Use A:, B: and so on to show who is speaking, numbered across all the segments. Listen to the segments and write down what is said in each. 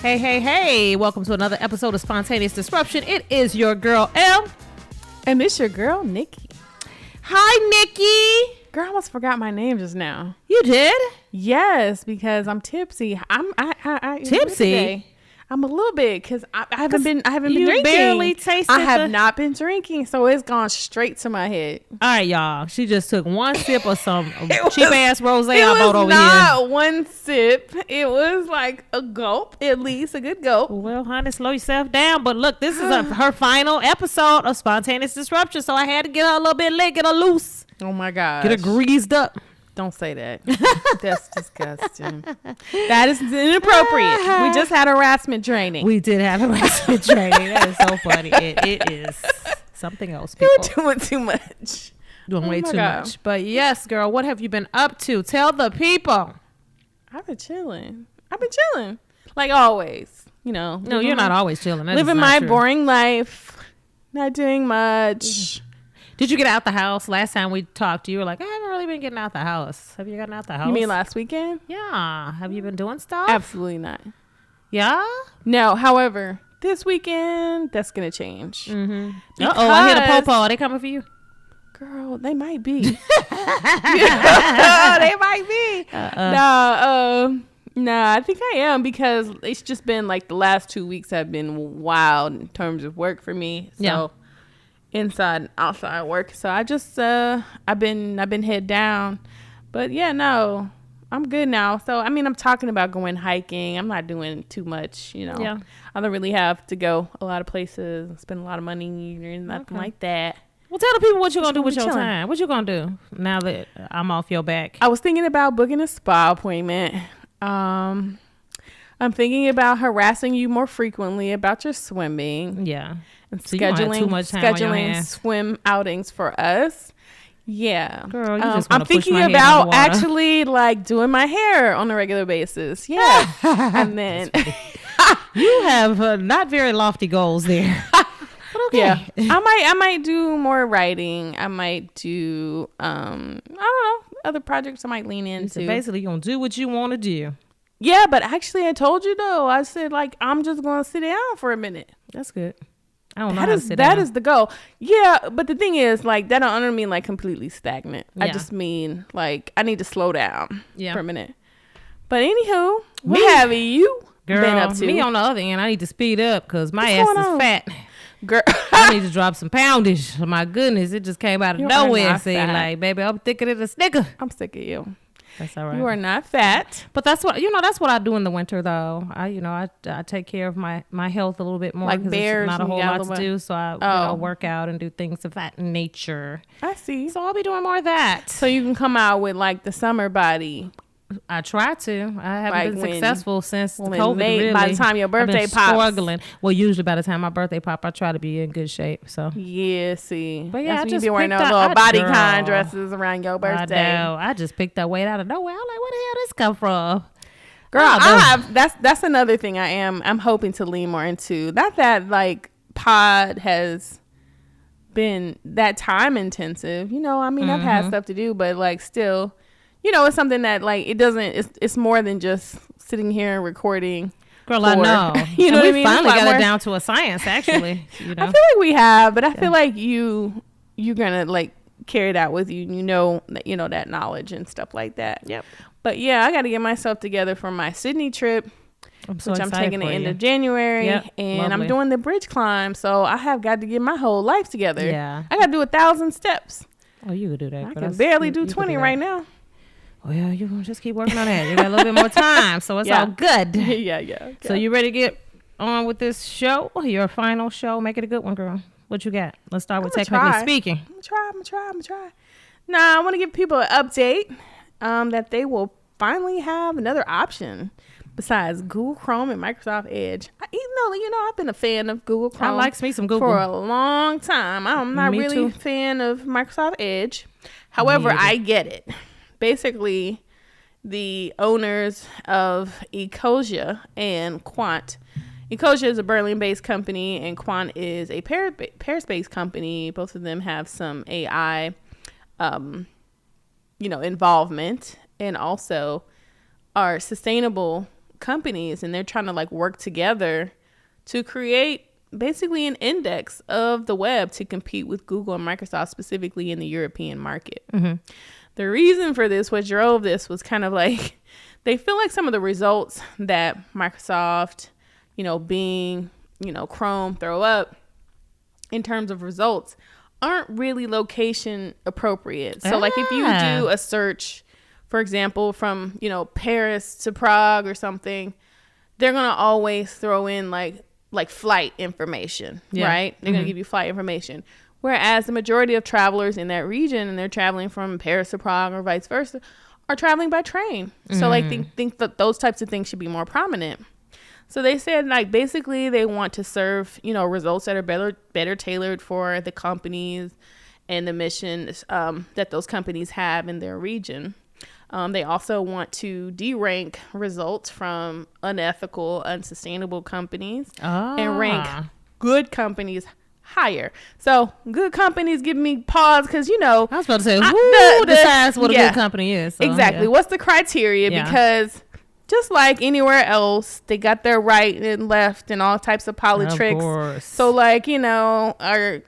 A: Hey, hey, hey. Welcome to another episode of Spontaneous Disruption. It is your girl, M.
B: And it's your girl, Nikki.
A: Hi, Nikki.
B: Girl, I almost forgot my name just now.
A: You did?
B: Yes, because I'm tipsy.
A: Tipsy?
B: I'm a little bit because I haven't been drinking.
A: You barely tasted
B: I have not been drinking, so it's gone straight to my head.
A: All right, y'all. She just took one sip of some cheap-ass rosé I bought over
B: here. It was
A: here.
B: not one sip. It was like a gulp, at least a good gulp.
A: Well, honey, slow yourself down. But look, this is her final episode of Spontaneous Disruption, so I had to get her a little bit lit, get her loose.
B: Oh, my gosh.
A: Get her greased up.
B: Don't say that. That's disgusting. That is inappropriate. We just had harassment training.
A: We did have harassment training. That is so funny. It is something else, people.
B: You're doing too much.
A: Doing way too much. But yes, girl, what have you been up to? Tell the people.
B: I've been chilling. Like always. You know.
A: No, you're not always chilling.
B: Living my boring life. Not doing much.
A: Did you get out the house? Last time we talked, you were like, I haven't really been getting out the house. Have you gotten out the house?
B: You mean last weekend?
A: Yeah. Have you been doing stuff?
B: Absolutely not.
A: Yeah?
B: No. However, this weekend, that's going to change.
A: Mm-hmm. Uh-oh, I hit a popo. Are they coming for you?
B: Girl, they might be. They might be. No, I think I am because it's just been like the last 2 weeks have been wild in terms of work for me. So. Yeah. Inside and outside work, so I just I've been head down, but yeah, no, I'm good now. So I mean, I'm talking about going hiking. I'm not doing too much, you know. Yeah, I don't really have to go a lot of places, spend a lot of money or nothing like that.
A: Well, tell the people what you're gonna do with your time. What you gonna do now that I'm off your back?
B: I was thinking about booking a spa appointment. I'm thinking about harassing you more frequently about your swimming.
A: Yeah.
B: And
A: so scheduling
B: swim outings for us. Yeah.
A: Girl, you just
B: I'm thinking about actually like doing my hair on a regular basis. Yeah. And then
A: you have not very lofty goals there. But okay.
B: Yeah. I might do more writing. I might do I don't know, other projects I might lean into.
A: So basically you're gonna do what you want to do.
B: Yeah, but actually I told you though. I said like I'm just gonna sit down for a minute.
A: That's good. I don't know how to sit
B: down.
A: That
B: is the goal. Yeah, but the thing is, like, that don't mean like completely stagnant. Yeah. I just mean like I need to slow down for a minute. But anywho, what have you been up to?
A: Me on the other end, I need to speed up because my ass is fat.
B: Girl,
A: I need to drop some poundage. My goodness, it just came out of nowhere. Saying like, baby, I'm thicker than a snicker.
B: I'm sick of you.
A: That's all right.
B: You are not fat.
A: But that's what that's what I do in the winter though. I take care of my health a little bit more because there's not a whole lot to do. So I work out and do things of that nature.
B: I see.
A: So I'll be doing more of that.
B: So you can come out with like the summer body.
A: I try to. I haven't been successful since COVID.
B: Really. By the time your birthday pops.
A: Struggling. Well, usually by the time my birthday pop, I try to be in good shape. So
B: yeah, see.
A: But yeah,
B: I just be wearing those little bodycon dresses around your birthday.
A: I know. I just picked that weight out of nowhere. I'm like, where the hell this come from?
B: Girl, that's another thing I'm hoping to lean more into. Not that like pod has been that time intensive. You know, I mean, I've had stuff to do, but like still. You know, it's something that like it's more than just sitting here and recording.
A: Girl, I know.
B: You know what I mean?
A: We finally got it down to a science, actually. You know?
B: I feel like we have, but I feel like you're gonna like carry that with you. You know that knowledge and stuff like that.
A: Yep.
B: But yeah, I got to get myself together for my Sydney trip, which I'm taking the end of January, and I'm doing the bridge climb. So I have got to get my whole life together.
A: Yeah.
B: I got to do 1,000 steps.
A: Oh, you could do that.
B: I can barely do 20 right now.
A: Well, you're going to just keep working on that. You got a little bit more time, so it's all good.
B: Yeah. Okay.
A: So you ready to get on with this show? Your final show? Make it a good one, girl. What you got? Let's start with technically speaking.
B: I'm gonna try. Nah, I want to give people an update that they will finally have another option besides Google Chrome and Microsoft Edge. You know, I've been a fan of Google Chrome.
A: I likes me some Google
B: for a long time. I'm not really a fan of Microsoft Edge. However, I get it. Basically, the owners of Ecosia and Quant. Ecosia is a Berlin-based company, and Quant is a Paris-based company. Both of them have some AI, involvement, and also are sustainable companies, and they're trying to like work together to create basically an index of the web to compete with Google and Microsoft, specifically in the European market. Mm-hmm. The reason for this, what drove this, was kind of like they feel like some of the results that Microsoft, Bing, Chrome throw up in terms of results aren't really location appropriate. So like if you do a search, for example, from, Paris to Prague or something, they're going to always throw in like flight information, right? They're going to give you flight information. Whereas the majority of travelers in that region, and they're traveling from Paris to Prague or vice versa, are traveling by train. So like think that those types of things should be more prominent. So they said like basically they want to serve, results that are better tailored for the companies and the missions that those companies have in their region. They also want to de-rank results from unethical, unsustainable companies and rank good companies higher. So good companies give me pause because, I
A: was about to say, who decides what a good company is? So,
B: exactly. Yeah. What's the criteria? Yeah. Because just like anywhere else, they got their right and left and all types of politics. So like, our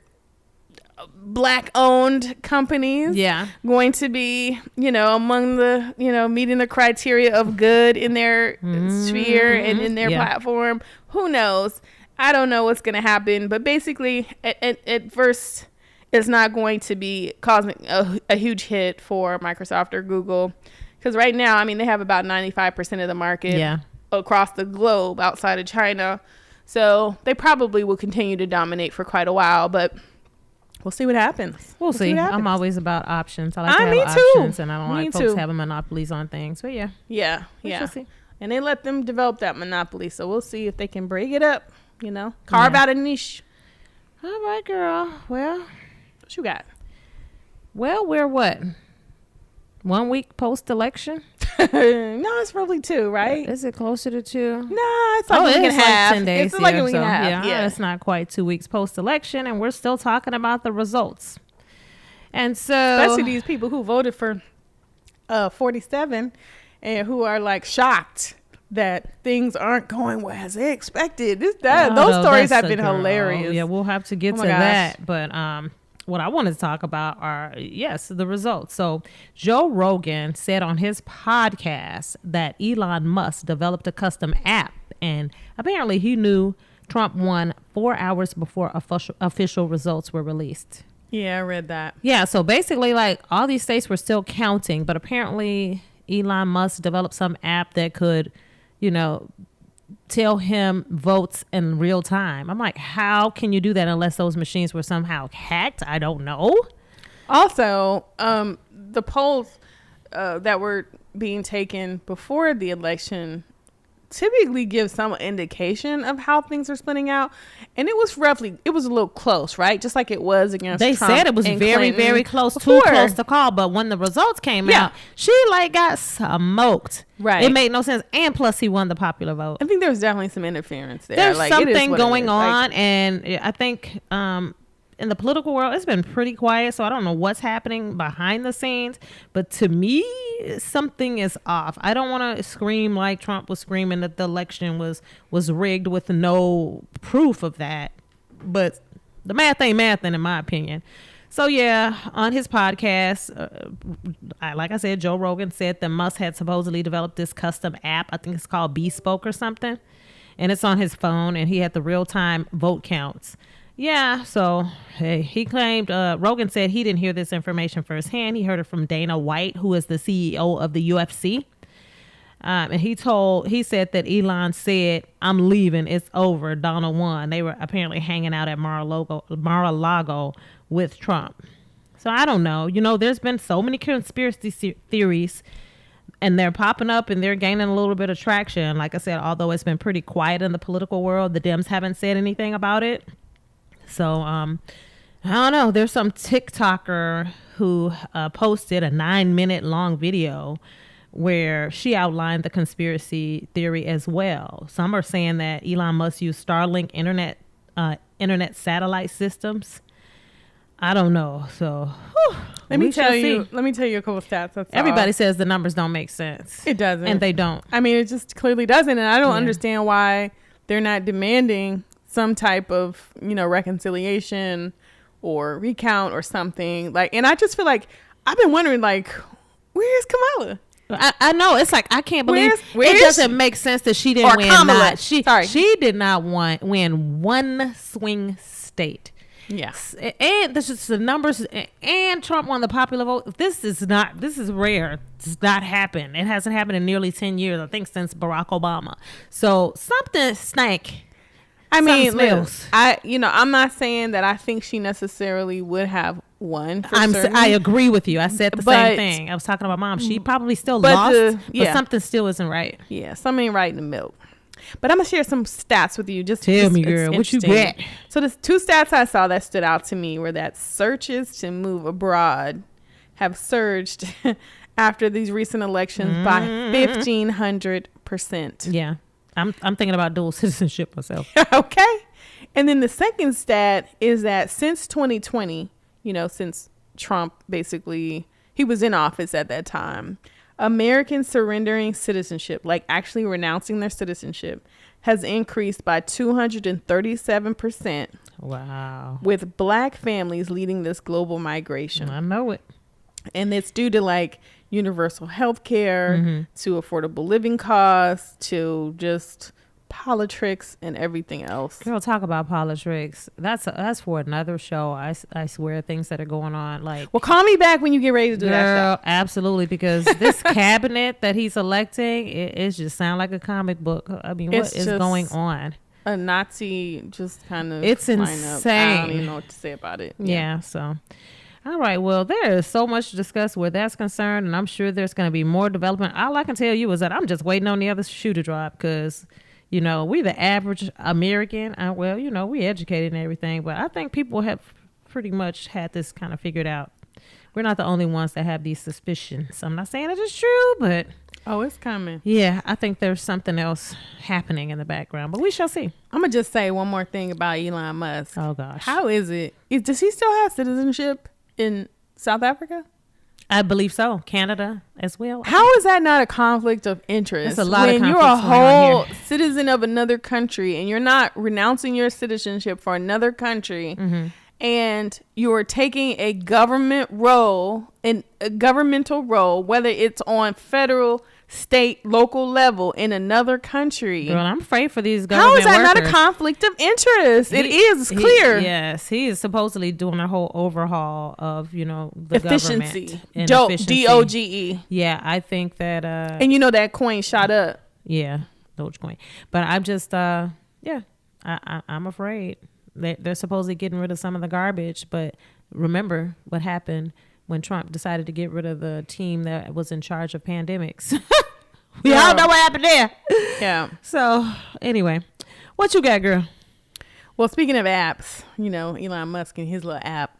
B: black owned companies going to be among the meeting the criteria of good in their sphere and in their platform. Who knows? I don't know what's going to happen, but basically at first it's not going to be causing a huge hit for Microsoft or Google, because right now they have about 95% of the market across the globe outside of China, so they probably will continue to dominate for quite a while, but we'll see what happens.
A: We'll see. I'm always about options. I like to have options, and I don't like folks having monopolies on things. But
B: yeah. See. And they let them develop that monopoly, so we'll see if they can break it up. Carve out a niche.
A: All right, girl. Well,
B: what you got?
A: Well, we're what? 1 week post-election?
B: No, it's probably 2, right?
A: Is it closer to 2?
B: No, it's like a week and a half.
A: 10 days.
B: It's like a week and a half.
A: Yeah, it's not quite 2 weeks post-election, and we're still talking about the results. And so,
B: especially these people who voted for 47 and who are like shocked that things aren't going as they expected. Those stories have been hilarious.
A: Yeah, we'll have to get to that. But what I wanted to talk about are, the results. So Joe Rogan said on his podcast that Elon Musk developed a custom app, and apparently he knew Trump won 4 hours before official results were released.
B: Yeah, I read that.
A: Yeah, so basically like all these states were still counting, but apparently Elon Musk developed some app that could tell him votes in real time. I'm like, how can you do that unless those machines were somehow hacked? I don't know.
B: Also, the polls that were being taken before the election typically give some indication of how things are splitting out, and it was a little close, right? Just like it was against Trump.
A: They said it was very, very close, too close to call, but when the results came out, she got smoked. Right. It made no sense, and plus he won the popular vote.
B: I think there was definitely some interference there.
A: There's something going on, and I think in the political world, it's been pretty quiet, so I don't know what's happening behind the scenes. But to me, something is off. I don't want to scream like Trump was screaming that the election was rigged with no proof of that. But the math ain't mathing, in my opinion. So, on his podcast, like I said, Joe Rogan said that Musk had supposedly developed this custom app. I think it's called Bespoke or something. And it's on his phone, and he had the real-time vote counts. Yeah, so he claimed, Rogan said he didn't hear this information firsthand. He heard it from Dana White, who is the CEO of the UFC. And he said that Elon said, "I'm leaving, it's over, Donald won." They were apparently hanging out at Mar-a-Lago with Trump. So I don't know. There's been so many conspiracy theories, and they're popping up and they're gaining a little bit of traction. Like I said, although it's been pretty quiet in the political world, the Dems haven't said anything about it. So, I don't know. There's some TikToker who posted a 9-minute long video where she outlined the conspiracy theory as well. Some are saying that Elon Musk used Starlink internet satellite systems I don't know. So
B: let me tell you a couple stats.
A: Everybody says the numbers don't make sense.
B: It doesn't.
A: And they don't.
B: I mean, it just clearly doesn't. And I don't understand why they're not demanding some type of, reconciliation or recount or something. Like, and I just feel like I've been wondering, like, where's Kamala?
A: I know. It's like, I can't believe it doesn't make sense that she didn't win.
B: Kamala.
A: She did not win one swing state.
B: Yes.
A: And this is the numbers, and Trump won the popular vote. This is rare. It's not happened. It hasn't happened in nearly 10 years, I think, since Barack Obama. So something stank.
B: I mean, I'm not saying that I think she necessarily would have won.
A: I agree with you. I said the same thing. I was talking about Mom. She probably still lost, but something still isn't right.
B: Yeah, something ain't right in the milk. But I'm gonna share some stats with you.
A: Tell me, girl, what you get?
B: So there's two stats I saw that stood out to me were that searches to move abroad have surged after these recent elections by 1,500%.
A: Yeah. I'm thinking about dual citizenship myself.
B: Okay. And then the second stat is that since 2020, since Trump basically, he was in office at that time, Americans surrendering citizenship, like actually renouncing their citizenship, has increased by 237%.
A: Wow.
B: With Black families leading this global migration.
A: I know it.
B: And it's due to like universal health care, to affordable living costs, to just politics and everything else.
A: Girl, talk about politics. That's for another show. I swear, things that are going on. Like,
B: well, call me back when you get ready to do that show.
A: Absolutely, because this cabinet that he's electing, it just sound like a comic book. I mean, what is going on?
B: A Nazi just kind of.
A: It's insane.
B: I don't even know what to say about it.
A: Yeah. So. All right. Well, there is so much to discuss where that's concerned, and I'm sure there's going to be more development. All I can tell you is that I'm just waiting on the other shoe to drop because, we the average American. We educated and everything, but I think people have pretty much had this kind of figured out. We're not the only ones that have these suspicions. I'm not saying that it's true, but
B: it's coming.
A: Yeah, I think there's something else happening in the background, but we shall see.
B: I'm gonna just say one more thing about Elon Musk.
A: Oh gosh,
B: how is it? Does he still have citizenship in South Africa?
A: I believe so. Canada as well.
B: How is that not a conflict of interest?
A: That's a lot of conflicts.
B: When you're a whole citizen of another country and you're not renouncing your citizenship for another country, and you're taking a governmental role, whether it's on federal, state, local level in another country.
A: Girl, I'm afraid for these government workers.
B: How is that not a conflict of interest? It is clear.
A: Yes, he is supposedly doing a whole overhaul of, the
B: efficiency.
A: Government.
B: DOGE.
A: Yeah, I think that.
B: And that coin shot up.
A: Yeah, Dogecoin. But I'm just, I'm afraid. They're supposedly getting rid of some of the garbage, but remember what happened when Trump decided to get rid of the team that was in charge of pandemics. We all know what happened there.
B: Yeah.
A: So anyway, what you got, girl?
B: Well, speaking of apps, Elon Musk and his little app,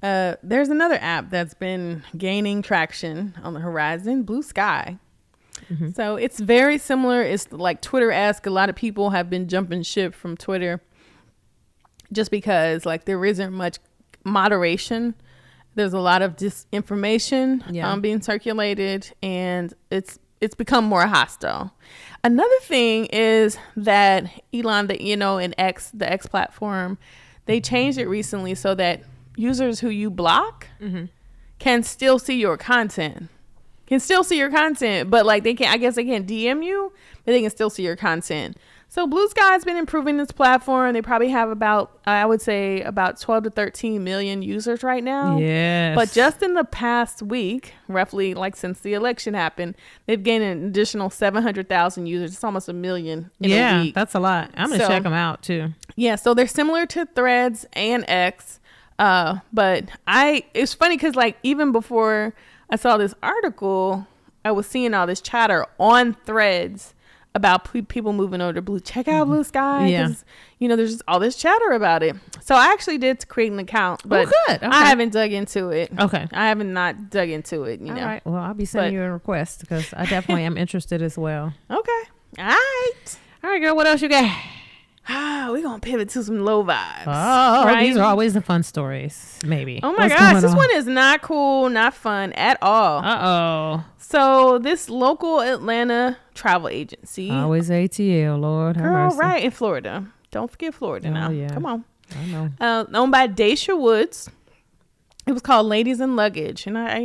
B: there's another app that's been gaining traction on the horizon, Bluesky. So it's very similar. It's like Twitter-esque. A lot of people have been jumping ship from Twitter just because like there isn't much moderation. There's a lot of disinformation being circulated, and it's become more hostile. Another thing is that Elon, in the X platform, they changed it recently so that users who you block can still see your content. But like they can't DM you, but they can still see your content. So Bluesky has been improving this platform. They probably have about 12 to 13 million users right now.
A: Yes.
B: But just in the past week, roughly like since the election happened, they've gained an additional 700,000 users. It's almost 1 million in a week.
A: Yeah, that's a lot. I'm going to check them out too.
B: Yeah, so they're similar to Threads and X. But it's funny because like even before I saw this article, I was seeing all this chatter on Threads about people moving over to Blue. Check out Bluesky.
A: Yeah.
B: There's just all this chatter about it. So I actually did create an account, but
A: good. Okay.
B: I haven't dug into it.
A: Okay.
B: I haven't not dug into it,
A: All right. Well, I'll be sending you a request because I definitely am interested as well.
B: Okay. All right.
A: All right, girl. What else you got?
B: We're going gonna pivot to some low vibes.
A: Oh,
B: right?
A: These are always the fun stories. Maybe.
B: Oh my gosh, this one is not cool, not fun at all. So this local Atlanta travel agency,
A: always ATL, Lord have
B: girl,
A: mercy.
B: right in Florida. Don't forget Florida now.
A: Yeah.
B: Come on.
A: I know.
B: Owned by Daisha Woods. It was called Ladies and Luggage, and I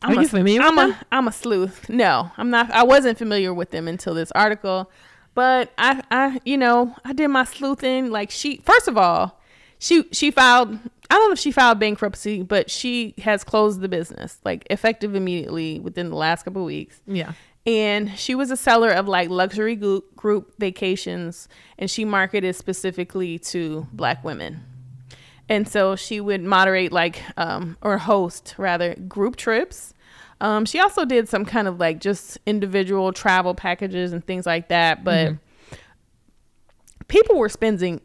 A: Are you familiar with them?
B: I'm a sleuth. No, I'm not. I wasn't familiar with them until this article, but I did my sleuthing. Like first of all, she filed. I don't know if she filed bankruptcy, but she has closed the business, like effective immediately within the last couple of weeks.
A: Yeah.
B: And she was a seller of like luxury group vacations, and she marketed specifically to Black women. And so she would moderate or host rather group trips. She also did some kind of like just individual travel packages and things like that. But people were spending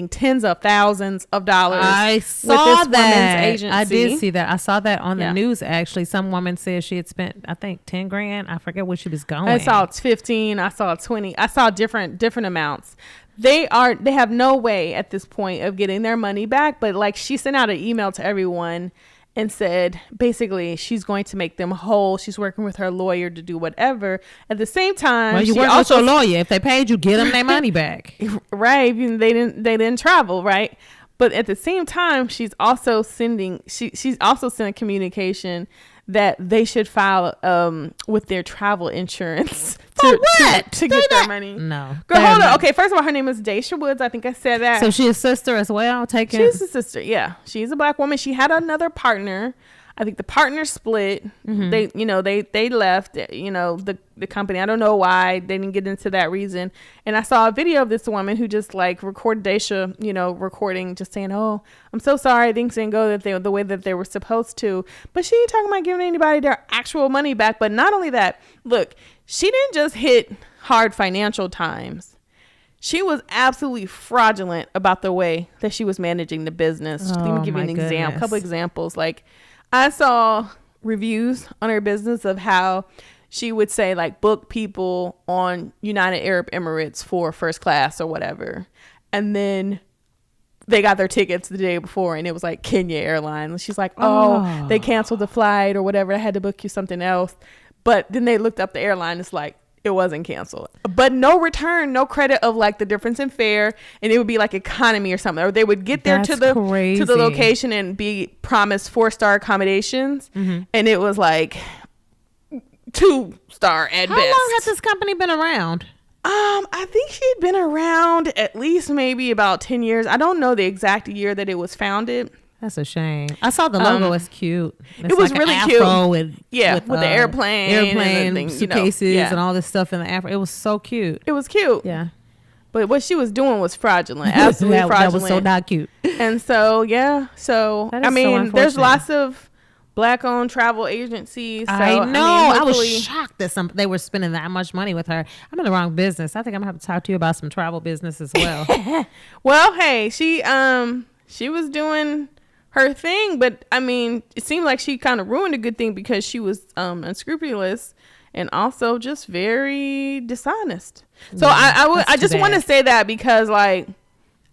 B: tens of thousands of dollars.
A: I saw
B: with this
A: that.
B: women's agency.
A: I did see that. I saw that on the news. Actually, some woman said she had spent, I think, 10 grand. I forget where she was going.
B: I saw 15. I saw 20. I saw different amounts. They have no way at this point of getting their money back. But like she sent out an email to everyone and said basically she's going to make them whole. She's working with her lawyer to do whatever. At the same time,
A: well, you work with your lawyer. If they paid you, get them their money back.
B: Right? They didn't travel, right? But at the same time, she's also sending communication that they should file with their travel insurance to get their money.
A: No.
B: Girl, hold on. Okay, first of all, her name is Daisha Woods. I think I said that.
A: So she's a sister as well?
B: She's a sister, yeah. She's a Black woman. She had another partner. I think the partner split. They left, the company. I don't know why. They didn't get into that reason. And I saw a video of this woman who just like recorded Daisha, recording, just saying, "Oh, I'm so sorry. Things didn't go the way that they were supposed to." But she ain't talking about giving anybody their actual money back. But not only that, look, she didn't just hit hard financial times. She was absolutely fraudulent about the way that she was managing the business. Let me give you a couple examples. Like, I saw reviews on her business of how she would say like book people on United Arab Emirates for first class or whatever. And then they got their tickets the day before and it was like Kenya Airlines. She's like, oh, they canceled the flight or whatever. I had to book you something else. But then they looked up the airline. It's like, it wasn't canceled, but no return, no credit of like the difference in fare. And it would be like economy or something, or they would get there to the location and be promised 4-star accommodations. And it was like 2-star at best.
A: How long has this company been around?
B: I think she'd been around at least maybe about 10 years. I don't know the exact year that it was founded.
A: That's a shame. I saw the logo. It's cute. It's
B: it was like really cute.
A: With
B: the airplane
A: suitcases and all this stuff in the afro. It was so cute.
B: It was cute.
A: Yeah.
B: But what she was doing was fraudulent. Absolutely fraudulent.
A: That was so not cute.
B: And so, yeah. So, I mean, there's lots of Black-owned travel agencies. So,
A: I know. I was shocked that they were spending that much money with her. I'm in the wrong business. I think I'm going to have to talk to you about some travel business as well.
B: Well, hey, she was doing her thing, but I mean, it seemed like she kind of ruined a good thing because she was unscrupulous and also just very dishonest. So I just want to say that because like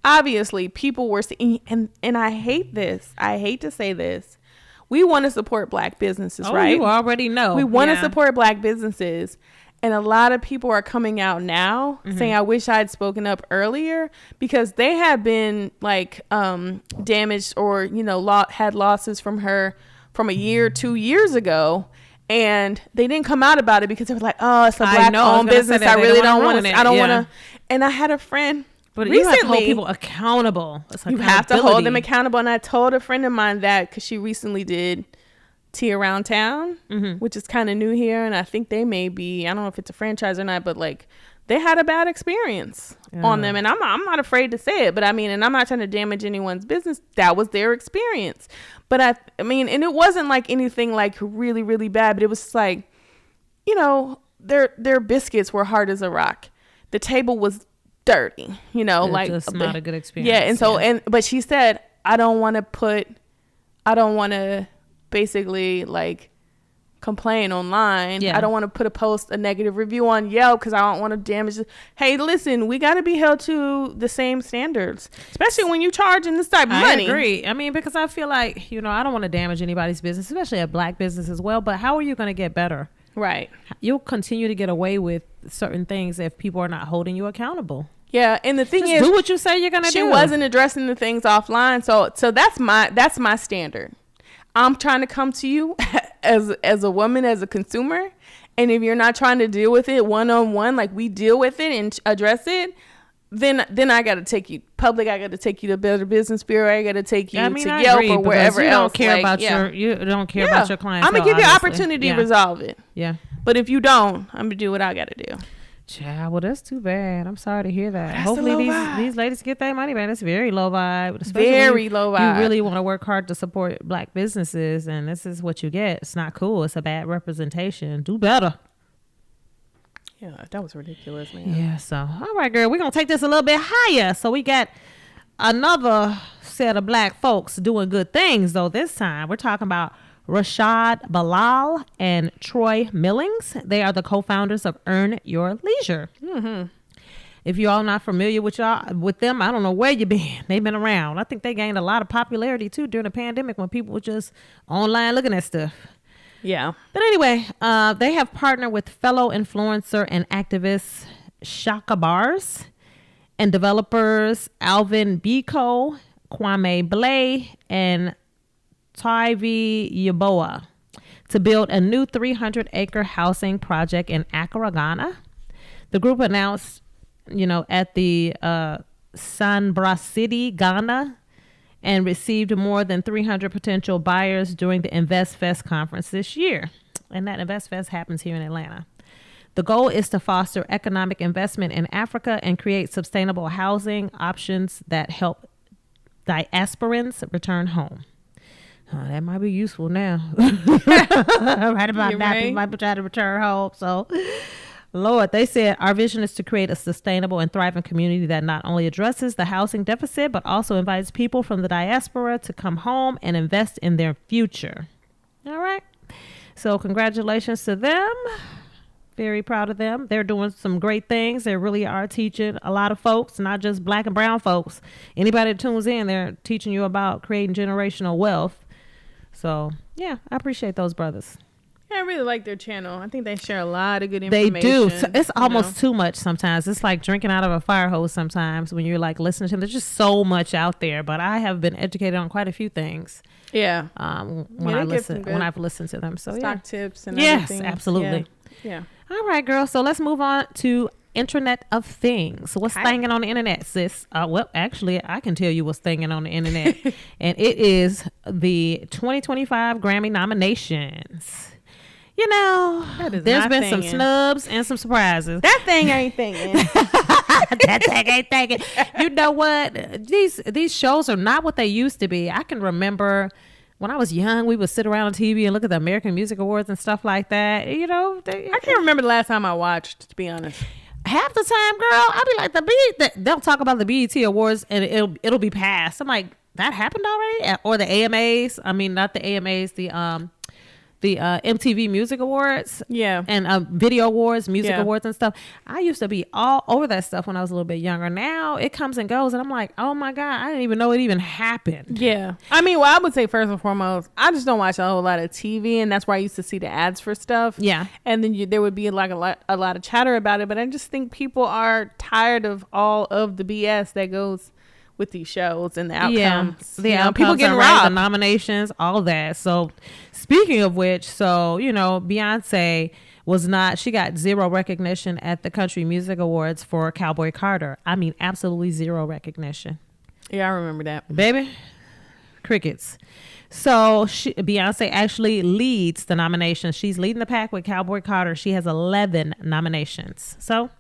B: obviously people were seeing, and I hate this. I hate to say this. We want to support Black businesses, right?
A: You already know.
B: We want to support Black businesses. And a lot of people are coming out now saying, I wish I had spoken up earlier, because they had been like damaged or, had losses from her from a year, 2 years ago. And they didn't come out about it because they were like, oh, it's a Black-owned business. I really don't want to. I don't want to. And I had a friend. But recently, you have to hold
A: people accountable.
B: You have to hold them accountable. And I told a friend of mine that because she recently did Tea Around Town, which is kind of new here, and I think they may be, I don't know if it's a franchise or not, but like they had a bad experience on them, and I'm not afraid to say it, but I mean, and I'm not trying to damage anyone's business. That was their experience, but I mean, and it wasn't like anything like really really bad, but it was like, their biscuits were hard as a rock. The table was dirty, like
A: just not a good experience.
B: Yeah, and so but she said, I don't want to basically like complain online.
A: Yeah.
B: I don't want to put a negative review on Yelp because I don't want to damage it. Hey, listen, we got to be held to the same standards, especially when you charging this type of money.
A: I agree. I mean, because I feel like, I don't want to damage anybody's business, especially a black business as well. But how are you going to get better?
B: Right.
A: You'll continue to get away with certain things if people are not holding you accountable.
B: Yeah, and the thing
A: Just
B: is,
A: do what you say you're gonna do.
B: She wasn't addressing the things offline, so that's my standard. I'm trying to come to you as a woman, as a consumer, and if you're not trying to deal with it one-on-one, like we deal with it and address it, then I got to take you public. I got to take you to Better Business Bureau. I got to take you to Yelp or wherever
A: you
B: else.
A: Don't care about you don't care about your clients.
B: I'm gonna give you an opportunity to resolve it.
A: Yeah,
B: but if you don't, I'm gonna do what I got to do.
A: Child, well, that's too bad. I'm sorry to hear that. Hopefully these ladies get their money back. That's very low vibe.
B: Very low vibe.
A: You really want to work hard to support black businesses, and this is what you get. It's not cool. It's a bad representation. Do better.
B: Yeah, that was ridiculous, man.
A: Yeah, so, all right, girl. We're going to take this a little bit higher. So we got another set of black folks doing good things, though, this time. We're talking about Rashad, Bilal, and Troy Millings. They are the co-founders of Earn Your Leisure. Mm-hmm. If you all not familiar with them, I don't know where you been. They've been around. I think they gained a lot of popularity too during the pandemic when people were just online looking at stuff.
B: Yeah.
A: But anyway, they have partnered with fellow influencer and activist Shaka Bars and developers Alvin Biko, Kwame Blay, and Tyvi Yaboa to build a new 300-acre housing project in Accra, Ghana. The group announced, at the Sanbra City, Ghana, and received more than 300 potential buyers during the Invest Fest conference this year. And that Invest Fest happens here in Atlanta. The goal is to foster economic investment in Africa and create sustainable housing options that help diasporans return home. That might be useful now. Right about now, people might be trying to return home. So, Lord, they said, our vision is to create a sustainable and thriving community that not only addresses the housing deficit, but also invites people from the diaspora to come home and invest in their future. All right. So congratulations to them. Very proud of them. They're doing some great things. They really are teaching a lot of folks, not just black and brown folks. Anybody that tunes in, they're teaching you about creating generational wealth. So, yeah, I appreciate those brothers.
B: Yeah, I really like their channel. I think they share a lot of good information.
A: They do. So it's almost too much sometimes. It's like drinking out of a fire hose sometimes when you're like listening to them. There's just so much out there. But I have been educated on quite a few things.
B: Yeah.
A: When I've listened to them. So
B: stock tips and everything.
A: Yes, absolutely.
B: Yeah.
A: All right, girl. So let's move on to Internet of Things. What's thinging on the internet, sis? Well, actually, I can tell you what's thinging on the internet. And it is the 2025 Grammy nominations. There's been some snubs and some surprises.
B: That thing ain't thinking.
A: That thing ain't thinking. You know what? These shows are not what they used to be. I can remember when I was young, we would sit around on TV and look at the American Music Awards and stuff like that. I
B: can't remember the last time I watched, to be honest.
A: Half the time, girl, I'll be like, they'll talk about the BET Awards and it'll be passed. I'm like, that happened already? Or the AMAs? I mean, not the AMAs, the MTV Music Awards, and Video Awards, Music Awards and stuff. I used to be all over that stuff when I was a little bit younger. Now it comes and goes, and I'm like, oh my god, I didn't even know it even happened.
B: Yeah, I mean, well, I would say first and foremost, I just don't watch a whole lot of TV, and that's where I used to see the ads for stuff. Yeah, and then there would be like a lot of chatter about it, but I just think people are tired of all of the BS that goes with these shows and the outcomes.
A: The outcomes, people getting robbed, the nominations, all that. So speaking of which, Beyonce she got zero recognition at the Country Music Awards for Cowboy Carter. I mean, absolutely zero recognition.
B: Yeah, I remember that.
A: Baby, crickets. So Beyonce actually leads the nominations. She's leading the pack with Cowboy Carter. She has 11 nominations. So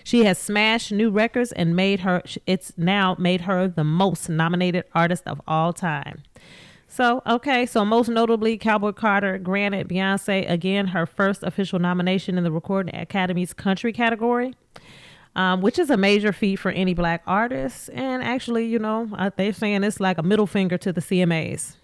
A: she has smashed new records and it's now made her the most nominated artist of all time. So most notably, Cowboy Carter granted Beyonce again her first official nomination in the Recording Academy's country category, which is a major feat for any black artist. And actually, they're saying it's like a middle finger to the CMAs.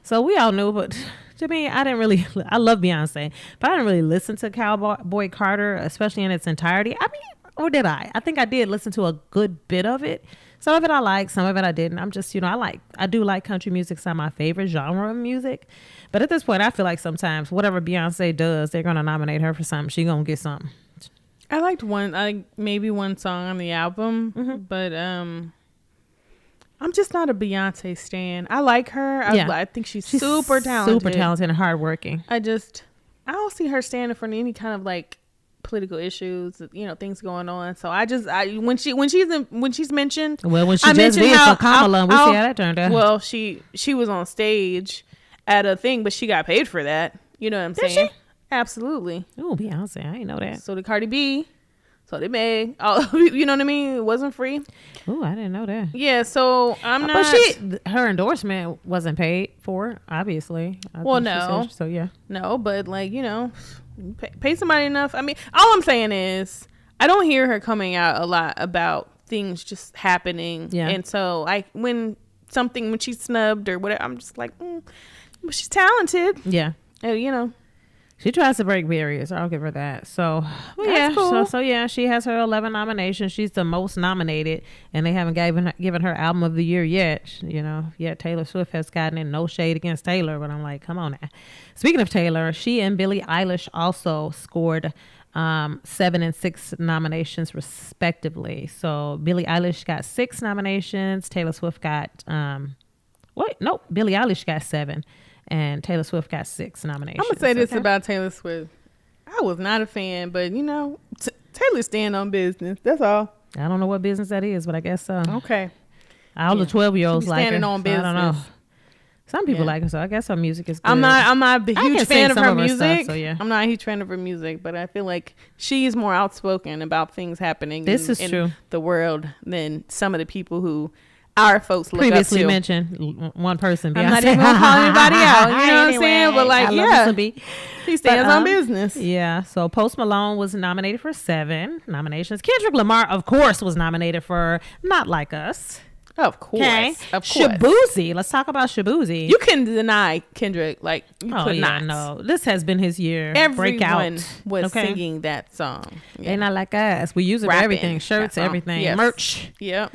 A: So we all knew, but to me, I didn't really. I love Beyonce, but I didn't really listen to Cowboy Carter, especially in its entirety. I mean, or did I? I think I did listen to a good bit of it. Some of it I like, some of it I didn't. I'm just, I do like country music. It's not my favorite genre of music. But at this point, I feel like sometimes whatever Beyonce does, they're going to nominate her for something. She's going to get something.
B: I liked maybe one song on the album, but I'm just not a Beyonce stan. I like her. I think she's super talented.
A: Super talented and hardworking.
B: I don't see her standing for any kind of like political issues, things going on. So when she's mentioned,
A: well, when she just did for Kamala, we see how that turned out.
B: Well, she was on stage at a thing, but she got paid for that. You know what I'm saying? She? Absolutely.
A: Oh, Beyonce, I didn't know that.
B: So did Cardi B. So did Meg. You know what I mean? It wasn't free.
A: Oh, I didn't know that.
B: Yeah, so I'm not.
A: But her endorsement wasn't paid for, obviously.
B: No.
A: So yeah.
B: No, but like pay somebody enough. I mean, all I'm saying is I don't hear her coming out a lot about things just happening. Yeah. And so when she's snubbed or whatever, I'm just like, but she's talented.
A: Yeah. She tries to break barriers. I'll give her that. So
B: yeah. Cool.
A: So yeah, she has her 11 nominations. She's the most nominated, and they haven't given her album of the year yet. Yet Taylor Swift has gotten in. No shade against Taylor, but I'm like, come on now. Speaking of Taylor, she and Billie Eilish also scored 7 and 6 nominations respectively. So Billie Eilish got 6 nominations. Taylor Swift got Billie Eilish got 7. And Taylor Swift got 6 nominations.
B: I'm going to say this about Taylor Swift. I was not a fan, but, Taylor stand on business. That's all.
A: I don't know what business that is, but I guess so.
B: Okay.
A: All the 12-years like her.
B: Standing on business.
A: I don't know. Some people like her, so I guess her music is good.
B: I'm not a huge fan of her music.
A: Stuff, so yeah.
B: I'm not a huge fan of her music, but I feel like she's more outspoken about things happening in the world than some of the people who our folks look
A: previously
B: up to.
A: mentioned one person. Beyonce.
B: I'm not even gonna call anybody out. You know what I'm saying? But like, he stands on business.
A: Yeah. So Post Malone was nominated for 7 nominations. Kendrick Lamar, of course, was nominated for Not Like Us.
B: Of course. Okay. Of course.
A: Shaboozey. Let's talk about Shaboozey.
B: You can deny Kendrick. Like, you could not.
A: No. This has been his year.
B: Everyone was singing that song.
A: Yeah. They not like us. We use it for everything. Shirts, everything. Yes. Merch.
B: Yep.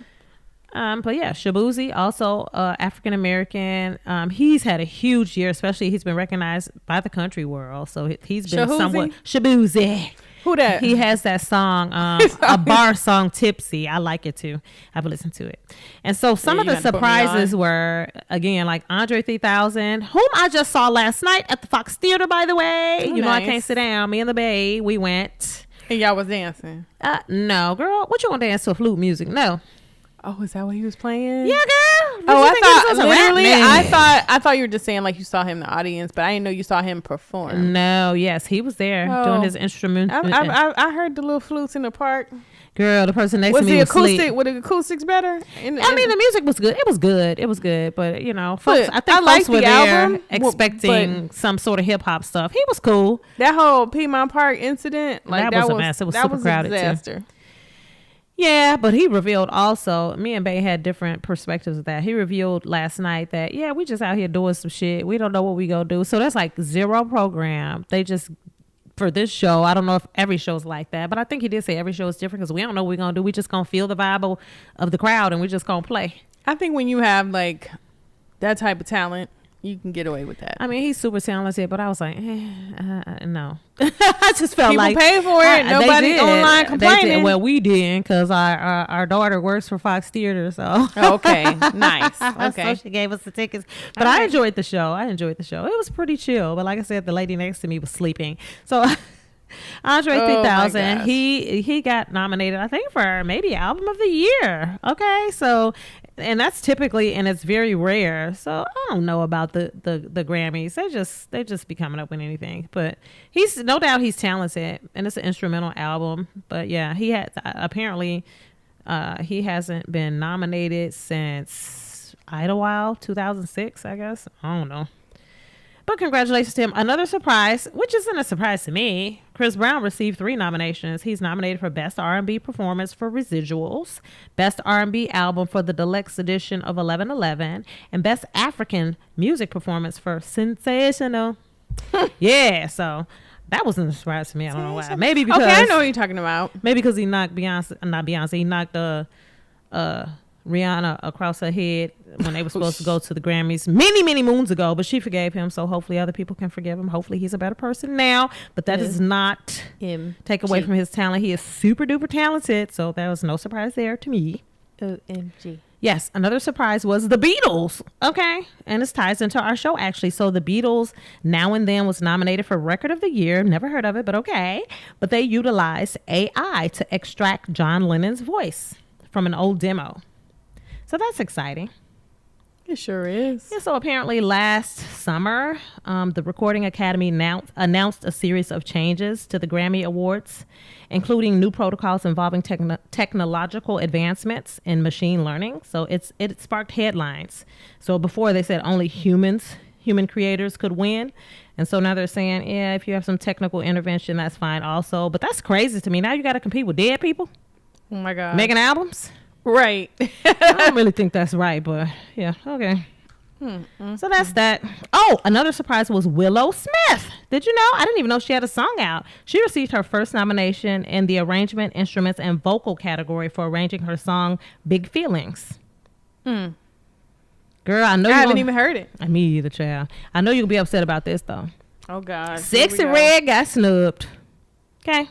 A: But yeah, Shaboozey, also African American. He's had a huge year, especially he's been recognized by the country world. So he's been somewhat Shaboozey.
B: Who that?
A: He has that song, a bar song, Tipsy. I like it too. I've listened to it. And so some of the surprises were, again, like Andre 3000, whom I just saw last night at the Fox Theater, by the way.
B: Oh,
A: nice. I can't sit down. Me and the bae, we went.
B: And y'all was dancing?
A: No, girl. What you want to dance to flute music? No.
B: Oh, is that what he was playing?
A: Yeah, girl.
B: I thought you were just saying like you saw him in the audience, but I didn't know you saw him perform.
A: No, yes, he was there doing his instrument.
B: I heard the little flutes in the park.
A: Girl, the person next to me was asleep.
B: Were the acoustics better?
A: I mean, the music was good. It was good. But folks, I think folks were there expecting some sort of hip hop stuff. He was cool.
B: That whole Piedmont Park incident,
A: that was a mess. It was super crowded too. Yeah, but he revealed also, me and Bae had different perspectives of that. He revealed last night that, we just out here doing some shit. We don't know what we gonna do. So that's like 0 program. They just, for this show, I don't know if every show's like that, but I think he did say every show is different because we don't know what we're gonna do. We just gonna feel the vibe of the crowd and we just gonna play.
B: I think when you have like that type of talent, you can get away with that.
A: I mean, he's super talented, but I was like, no. I just felt
B: people
A: like
B: pay for it. Nobody online complaining.
A: Well, we did because our daughter works for Fox Theater, so
B: okay, nice. Okay,
A: so she gave us the tickets. But I enjoyed the show. It was pretty chill. But like I said, the lady next to me was sleeping. So Andre 3000, he got nominated, I think, for maybe album of the year. Okay, so. And that's typically, and it's very rare. So I don't know about the Grammys. They just be coming up with anything. But he's no doubt he's talented, and it's an instrumental album. But yeah, he had apparently he hasn't been nominated since Idlewild 2006. I guess I don't know. But congratulations to him. Another surprise, which isn't a surprise to me. Chris Brown received 3 nominations. He's nominated for Best R&B Performance for Residuals, Best R&B Album for the Deluxe Edition of 1111, and Best African Music Performance for Sensational. Yeah, so that wasn't a surprise to me. I don't know why. Maybe because...
B: Okay, I know what you're talking about.
A: Maybe because he knocked Beyonce. He knocked Rihanna across her head when they were supposed to go to the Grammys many moons ago, but she forgave him, so hopefully other people can forgive him. Hopefully he's a better person now, but that does not take away from his talent. He is super duper talented, so there was no surprise there to me.
B: OMG.
A: Yes, another surprise was the Beatles. Okay, and this ties into our show actually. So the Beatles Now and Then was nominated for Record of the Year. Never heard of it, but okay. But they utilized AI to extract John Lennon's voice from an old demo. So that's exciting.
B: It sure is.
A: Yeah, so apparently last summer, the Recording Academy announced a series of changes to the Grammy Awards, including new protocols involving technological advancements in machine learning. So it sparked headlines. So before they said only human creators could win. And so now they're saying, yeah, if you have some technical intervention, that's fine also. But that's crazy to me. Now you got to compete with dead people.
B: Oh my God.
A: Making albums.
B: Right.
A: I don't really think that's right, but yeah, okay. So that's that. Oh, another surprise was Willow Smith. Did you know? I didn't even know she had a song out. She received her first nomination in the arrangement, instruments, and vocal category for arranging her song Big Feelings.
B: Girl,
A: I know
B: I haven't even heard it.
A: Me either, child. I know you'll be upset about this though.
B: Oh God.
A: Sexy Red got snubbed. Okay.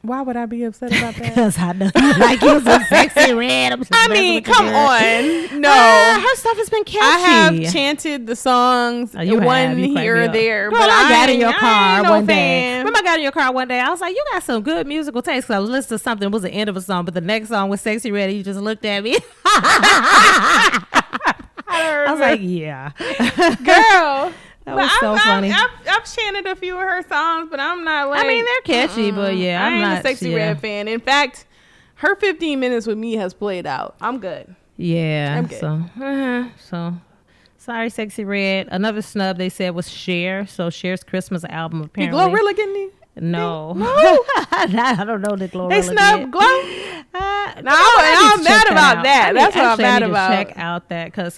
B: Why would I be upset about that?
A: Because I know you like you some Sexy Red.
B: I mean, come on. No.
A: Her stuff has been catchy.
B: I have chanted the songs one here or there.
A: Girl,
B: but
A: I got in your car one day.
B: Fan.
A: Remember I got in your car one day? I was like, you got some good musical taste. Because I listened to something. It was the end of a song. But the next song was Sexy Red. And you just looked at me. I was like, yeah.
B: Girl.
A: That was so funny.
B: I've chanted a few of her songs, but I'm not like...
A: I mean, they're catchy, but yeah,
B: I'm not a Sexy Red fan. In fact, her 15 minutes with me has played out. I'm good.
A: Yeah.
B: I'm good.
A: So, sorry, Sexy Red. Another snub they said was Cher. So Cher's Christmas album apparently...
B: Did Glorilla get me?
A: No. I don't know that Glorilla
B: They snubbed Glow?
A: No,
B: I'm mad about that. That's what I'm mad about.
A: Check out that because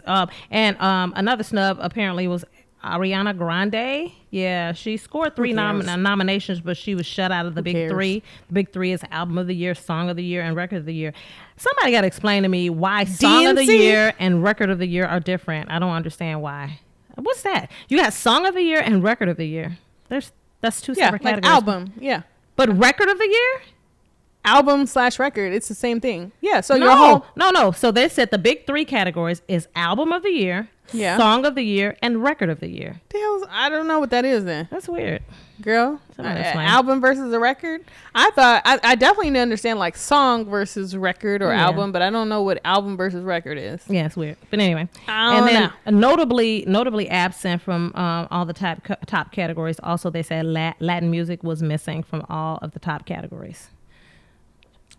A: another snub apparently was Ariana Grande. Yeah, she scored 3 nominations, but she was shut out of the big 3. The big 3 is Album of the Year, Song of the Year, and Record of the Year. Somebody got to explain to me why Song of the Year and Record of the Year are different. I don't understand why. What's that? You got Song of the Year and Record of the Year. That's 2 separate categories.
B: Like album. Yeah.
A: But Record of the Year?
B: Album/record. It's the same thing. Yeah. So
A: No. So they said the big 3 categories is Album of the Year, Song of the Year, and Record of the Year.
B: I don't know what that is then.
A: That's weird.
B: Girl, album versus a record? I thought, I definitely didn't understand like song versus record or album, but I don't know what album versus record is.
A: Yeah, it's weird. But anyway. Notably absent from all the top categories. Also, they said Latin music was missing from all of the top categories.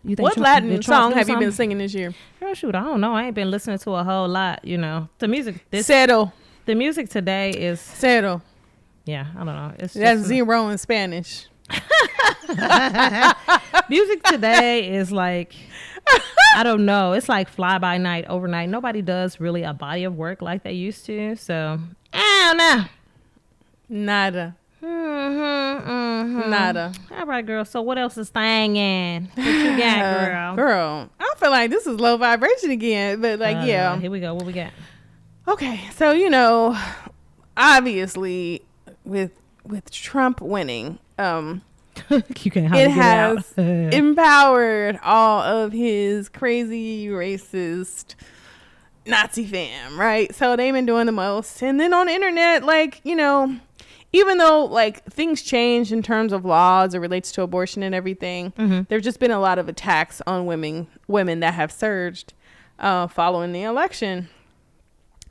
B: What Latin song have you been singing this year?
A: Girl, shoot, I don't know. I ain't been listening to a whole lot, The music...
B: Cero.
A: The music today is...
B: Cero.
A: Yeah, I don't know. It's
B: That's zero in Spanish.
A: Music today is like... I don't know. It's like fly by night, overnight. Nobody does really a body of work like they used to. So, I don't know.
B: Nada. Nada.
A: All right, girl. So what else is thangin'? What you got, girl?
B: Girl, I feel like this is low vibration again, but yeah.
A: Here we go. What we got?
B: Okay, so obviously with Trump winning,
A: it
B: has empowered all of his crazy racist Nazi fam, right? So they've been doing the most, and then on the internet, even though things change in terms of laws it relates to abortion and everything, there've just been a lot of attacks on women that have surged following the election.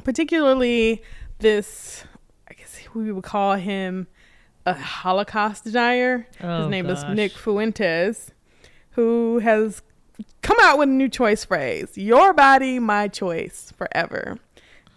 B: Particularly this, I guess we would call him a Holocaust denier. His name is Nick Fuentes, who has come out with a new choice phrase: "Your body, my choice, forever."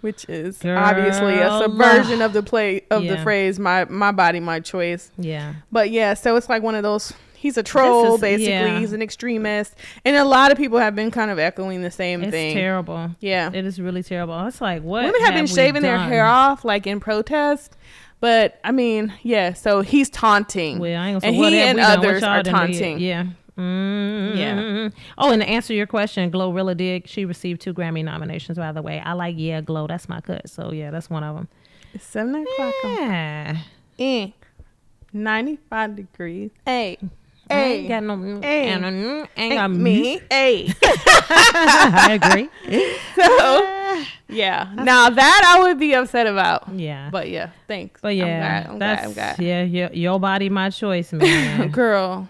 B: which is obviously a subversion of the phrase my body, my choice.
A: Yeah.
B: But yeah, so it's like one of those, he's a troll, basically. He's an extremist. And a lot of people have been kind of echoing the same thing.
A: It's terrible.
B: Yeah.
A: It is really terrible. It's like, what
B: women have been shaving their hair off, like in protest. But I mean, yeah, so he's taunting.
A: Well, I ain't gonna say
B: and he and others are taunting.
A: Yeah. Mm-hmm.
B: Yeah.
A: Oh, and to answer your question, Glorilla did. She received 2 Grammy nominations, by the way. I like Glow. That's my cut. So yeah, that's one of them.
B: It's 7 o'clock.
A: Yeah.
B: 95 degrees. Hey.
A: Ain't got no. Ain't got
B: me. Hey.
A: I agree.
B: So yeah. Now that I would be upset about.
A: Yeah.
B: But yeah, thanks.
A: But yeah,
B: I'm glad.
A: Yeah, your body, my choice, man.
B: Girl.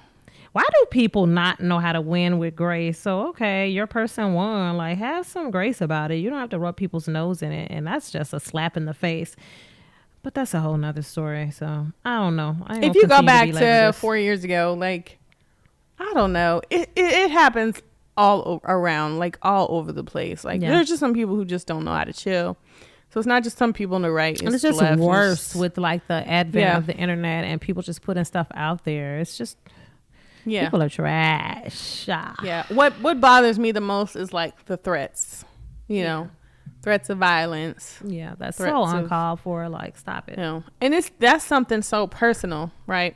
A: Why do people not know how to win with grace? So, okay, your person won. Like, have some grace about it. You don't have to rub people's nose in it. And that's just a slap in the face. But that's a whole nother story. So, I don't know.
B: If you go back to 4 years ago, like, I don't know. It happens all around, like, all over the place. Like, there's just some people who just don't know how to chill. So, it's not just some people on the right.
A: And it's just worse with, like, the advent of the internet and people just putting stuff out there. It's just... Yeah, people are trash.
B: Yeah, what bothers me the most is like the threats, you know, threats of violence.
A: Yeah, that's so uncalled for. Like, stop it.
B: You know, and that's something so personal, right?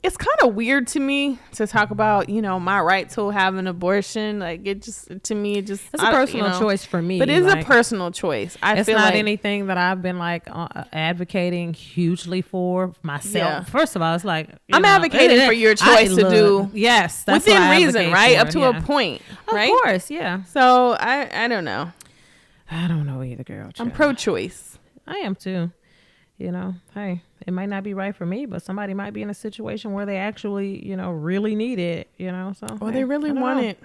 B: It's kind of weird to me to talk about, you know, my right to have an abortion. Like, it just, to me, it's a
A: personal choice for me.
B: But it's a personal choice.
A: It's not anything that I've been like advocating hugely for myself. Yeah. First of all, it's like
B: I'm advocating for your choice to do.
A: Yes,
B: that's within reason, right? Up to a point, right?
A: Of course, yeah.
B: So I don't know.
A: I don't know either, girl.
B: I'm pro-choice.
A: I am too. You know, hey, it might not be right for me, but somebody might be in a situation where they actually, you know, really need it, you know, so.
B: Or they really want it.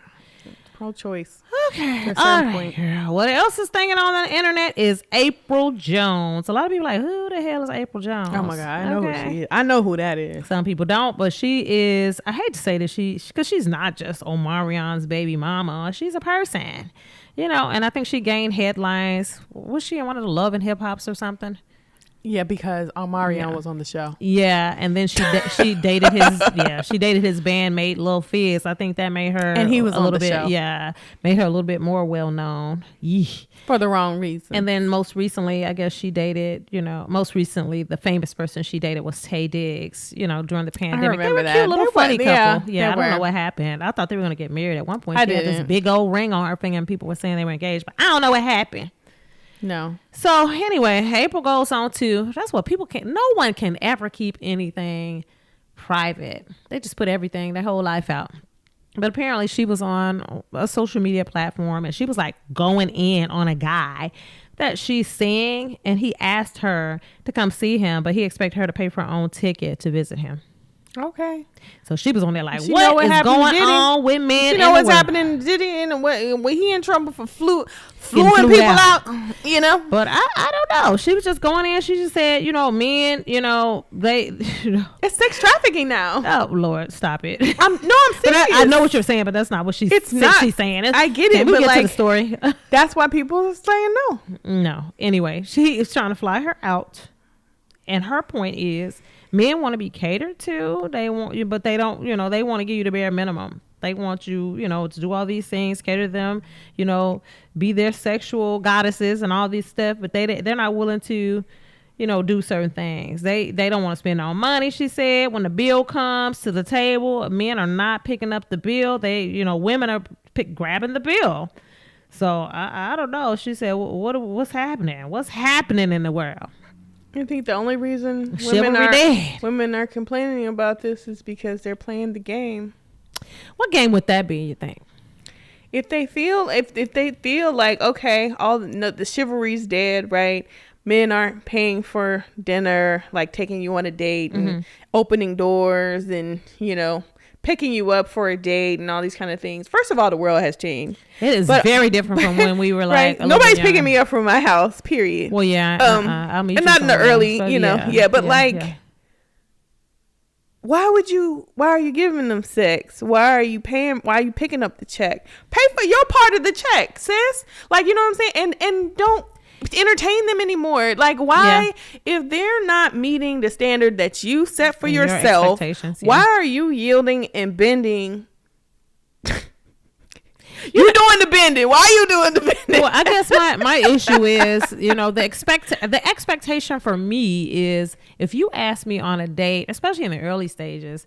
B: Pro-choice.
A: Okay. All right, girl. What else is thinking on the internet is Apryl Jones. A lot of people are like, who the hell is Apryl Jones?
B: Oh my God, I know who she is. I know who that is.
A: Some people don't, but she is, I hate to say this, because she's not just Omarion's baby mama. She's a person, you know, and I think she gained headlines. Was she in one of the Love and Hip Hops or something?
B: Yeah, because Omarion was on the show.
A: Yeah, and then she dated his she dated his bandmate Lil Fizz. I think that made her
B: and he was
A: a
B: on
A: little
B: the
A: bit
B: show.
A: Yeah, made her a little bit more well known.
B: For the wrong reason.
A: And then most recently, I guess she dated, you know, the famous person she dated was Taye Diggs. You know, during the pandemic,
B: I remember
A: they were a cute little funny couple.
B: Yeah,
A: I don't know what happened. I thought they were gonna get married at one point.
B: She
A: had this big old ring on her finger, and people were saying they were engaged, but I don't know what happened.
B: No.
A: So anyway, Apryl goes on to, that's what people no one can ever keep anything private. They just put everything, their whole life out. But apparently she was on a social media platform and she was like going in on a guy that she's seeing, and he asked her to come see him, but he expected her to pay for her own ticket to visit him.
B: Okay.
A: So she was on there like, what is going on with men?
B: You know what's happening to Diddy, and when he in trouble for fluing people out, you know?
A: But I don't know. She was just going in. She just said, you know, men, you know, they, you know.
B: It's sex trafficking now.
A: Oh, Lord, stop it.
B: I'm serious.
A: But I know what you're saying, but that's not what she's saying.
B: I get it, but
A: get
B: like,
A: to the story.
B: That's why people are saying no.
A: No. Anyway, she is trying to fly her out. And her point is, men want to be catered to. They want you, but they don't, you know, they want to give you the bare minimum. They want you, you know, to do all these things, cater to them, you know, be their sexual goddesses and all these stuff, but they're not willing to, you know, do certain things. They don't want to spend no money, she said. When the bill comes to the table, men are not picking up the bill. Women are grabbing the bill. So I don't know. She said, what's happening? What's happening in the world?
B: I think the only reason women are complaining about this is because they're playing the game.
A: What game would that be, you think?
B: If they feel like, okay, the chivalry's dead, right? Men aren't paying for dinner, like taking you on a date and opening doors and, you know, picking you up for a date and all these kind of things. First of all, the world has changed.
A: It is very different from when we were like,
B: right? Nobody's picking me up from my house, period.
A: Well, yeah. I'll meet
B: and
A: you
B: not in the early,
A: so,
B: you know. Why are you giving them sex? Why are you picking up the check? Pay for your part of the check, sis. Like, you know what I'm saying? And don't entertain them anymore. Like, why, if they're not meeting the standard that you set for yourself, why are you yielding and bending? You doing the bending. Why are you doing the bending?
A: Well, I guess my issue is, the expectation for me is, if you ask me on a date, especially in the early stages,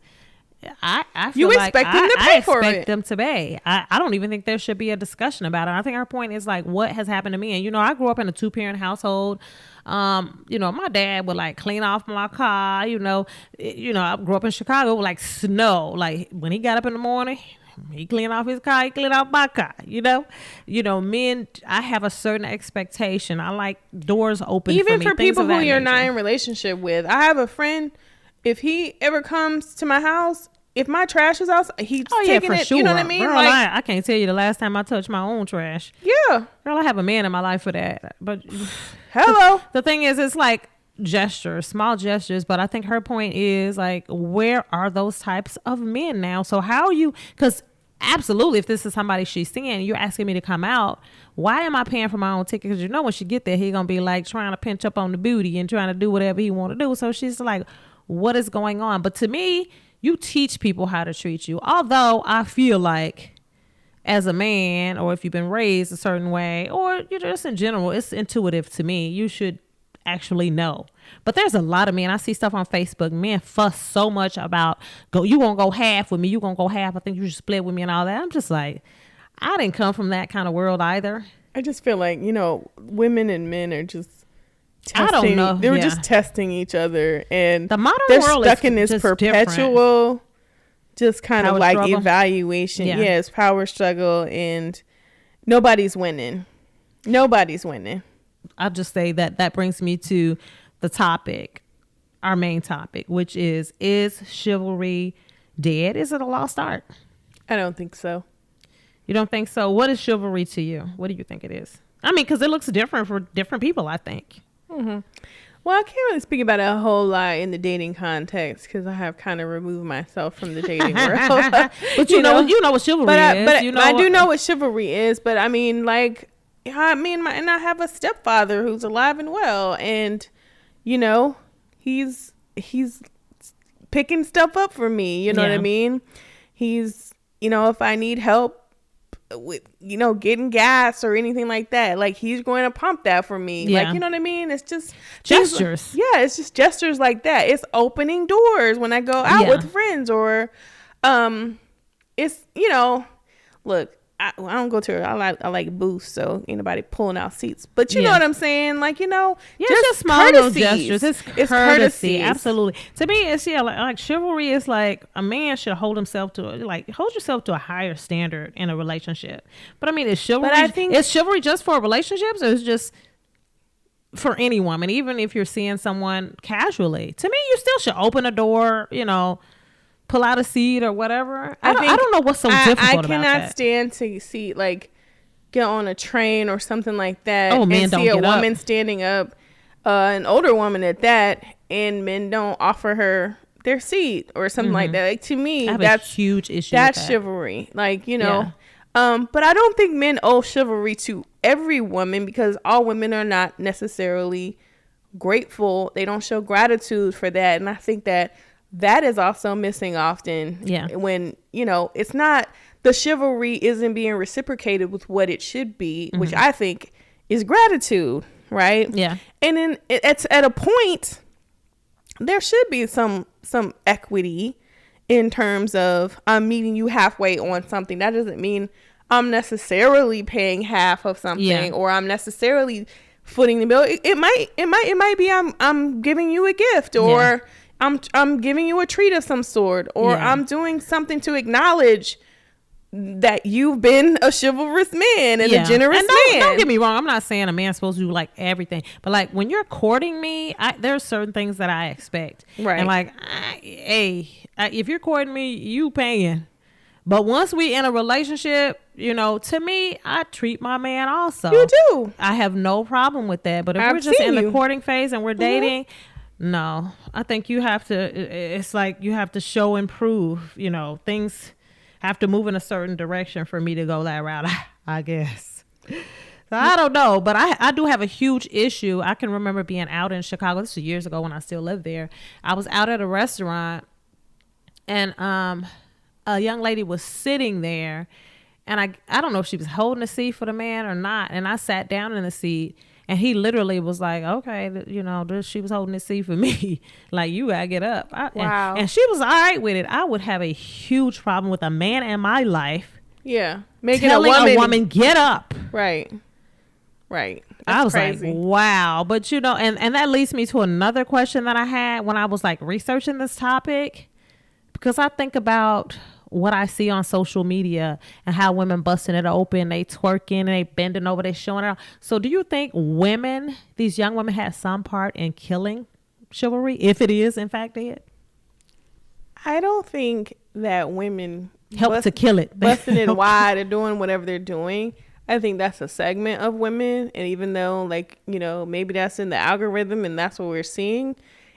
A: I feel like I expect them to pay. I don't even think there should be a discussion about it. I think our point is like, what has happened to me? And I grew up in a 2-parent household. My dad would like clean off my car. I grew up in Chicago, like snow. Like when he got up in the morning, he cleaned off his car, he cleaned off my car. Men, I have a certain expectation. I like doors open
B: even
A: for me,
B: for people who you're
A: nature.
B: not in relationship with. I have a friend, if he ever comes to my house, if my trash is outside, he's taking it. Sure. You know what I mean?
A: Girl, I can't tell you the last time I touched my own trash.
B: Yeah.
A: Girl, I have a man in my life for that. But
B: hello.
A: The thing is, it's like gestures, small gestures. But I think her point is like, where are those types of men now? So how are you? Because absolutely, if this is somebody she's seeing, you're asking me to come out. Why am I paying for my own ticket? Because when she get there, he gonna be like trying to pinch up on the booty and trying to do whatever he want to do. So she's like, what is going on? But to me, you teach people how to treat you. Although I feel like as a man, or if you've been raised a certain way, or just in general, it's intuitive to me. You should actually know. But there's a lot of men. I see stuff on Facebook. Men fuss so much about, you gonna go half with me. You gonna go half. I think you should split with me and all that. I'm just like, I didn't come from that kind of world either.
B: I just feel like, women and men are just testing.
A: I don't know.
B: They were just testing each other, and
A: the modern
B: they're
A: world
B: stuck
A: is
B: in this perpetual, just kind of like struggle. Evaluation. Yeah, it's power struggle, and nobody's winning. Nobody's winning.
A: I'll just say that brings me to the topic, our main topic, which is chivalry dead? Is it a lost art?
B: I don't think so.
A: You don't think so? What is chivalry to you? What do you think it is? I mean, because it looks different for different people, I think.
B: Mm-hmm. Well, I can't really speak about it a whole lot in the dating context because I have kind of removed myself from the dating world.
A: But you know what chivalry is.
B: But I do know what chivalry is. But I mean, like, and I have a stepfather who's alive and well, and he's picking stuff up for me. You know what I mean? He's, if I need help with, getting gas or anything like that, like he's going to pump that for me. Like, you know what I mean? It's just
A: gestures.
B: It's just gestures like that. It's opening doors when I go out with friends, or it's, look, I don't go to I like booths, so anybody pulling out seats. But you know what I'm saying? Like,
A: just small little gestures. It's courtesy. Absolutely. To me, it's like chivalry is like a man should hold yourself to a higher standard in a relationship. But I mean, is chivalry just for relationships, or is it just for any woman? Even if you're seeing someone casually, to me, you still should open a door, pull out a seat or whatever. I don't know what's so difficult about that. I cannot
B: stand to see, like, get on a train or something like that
A: and see a woman
B: standing up, an older woman at that, and men don't offer her their seat or something like that. Like, to me, that's
A: a huge issue.
B: That's chivalry. Like, but I don't think men owe chivalry to every woman, because all women are not necessarily grateful. They don't show gratitude for that. And I think that is also missing often. When, it's not, the chivalry isn't being reciprocated with what it should be, which I think is gratitude, right?
A: Yeah.
B: And then it's at a point, there should be some equity in terms of, I'm meeting you halfway on something. That doesn't mean I'm necessarily paying half of something, or I'm necessarily footing the bill. It might be I'm giving you a gift, or I'm giving you a treat of some sort, or I'm doing something to acknowledge that you've been a chivalrous man and a generous man.
A: Don't get me wrong. I'm not saying a man's supposed to do like everything, but like when you're courting me, there's certain things that I expect. Right. And like, if you're courting me, you paying. But once we in a relationship, to me, I treat my man also.
B: You do.
A: I have no problem with that. But if we're just in the courting phase and we're dating, no, I think you have to, it's like you have to show and prove, things have to move in a certain direction for me to go that route, I guess. I don't know, but I do have a huge issue. I can remember being out in Chicago. This was years ago when I still lived there. I was out at a restaurant, and a young lady was sitting there, and I don't know if she was holding a seat for the man or not. And I sat down in the seat, and he literally was like, okay, she was holding the seat for me. Like, you gotta get up.
B: Wow.
A: And she was all right with it. I would have a huge problem with a man in my life.
B: Yeah. Making
A: telling a woman get up.
B: Right. That's
A: I was
B: crazy.
A: like, wow. But and that leads me to another question that I had when I was like researching this topic, because I think about what I see on social media and how women busting it open, they twerking and they bending over, they showing it out. So do you think these young women had some part in killing chivalry, if it is in fact dead?
B: I don't think that women
A: help to kill it,
B: busting it wide or doing whatever they're doing. I think that's a segment of women, and even though maybe that's in the algorithm and that's what we're seeing,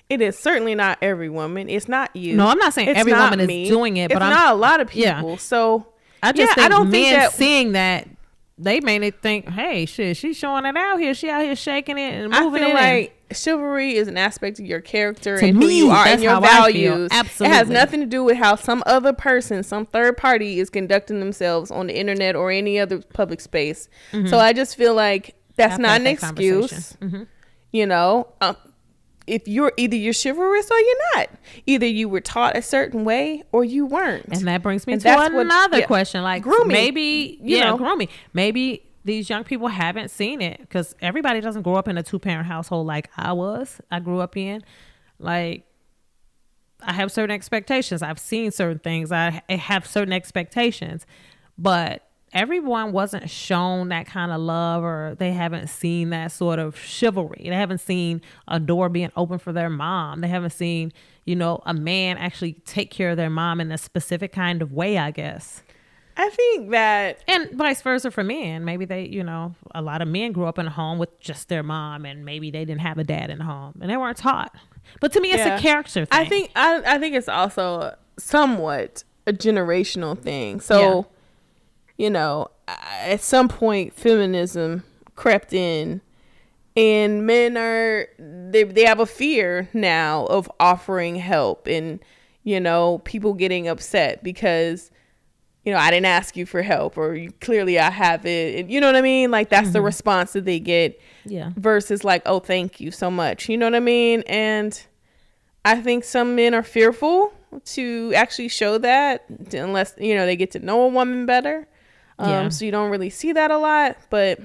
B: it is certainly not every woman. It's not you.
A: No, I'm not saying every woman is doing it, but
B: it's not a lot of people. Yeah. So
A: I just think I don't men think that seeing that, they made it think, hey, shit, she's showing it out here. She out here shaking it and moving it. I feel like
B: chivalry is an aspect of your character and who you are and your values.
A: Absolutely.
B: It has nothing to do with how some other person, some third party is conducting themselves on the internet or any other public space. Mm-hmm. So I just feel like that's not an excuse. Mm-hmm. If you're chivalrous or you're not. Either you were taught a certain way or you weren't.
A: And that brings me to another question. Like,
B: grooming.
A: Maybe, grooming. Maybe these young people haven't seen it, because everybody doesn't grow up in a 2-parent household like I grew up in. Like, I have certain expectations. I've seen certain things. I have certain expectations. But everyone wasn't shown that kind of love, or they haven't seen that sort of chivalry. They haven't seen a door being open for their mom. They haven't seen, a man actually take care of their mom in a specific kind of way, I guess.
B: I think that...
A: And vice versa for men. Maybe they, a lot of men grew up in a home with just their mom, and maybe they didn't have a dad in the home and they weren't taught. But to me, it's a character thing.
B: I think it's also somewhat a generational thing. So... at some point feminism crept in, and men they have a fear now of offering help, and people getting upset because I didn't ask you for help, or clearly I have it, and you know what I mean, like that's the response that they get, versus like, oh, thank you so much, you know what I mean. And I think some men are fearful to actually show that unless they get to know a woman better. So you don't really see that a lot, but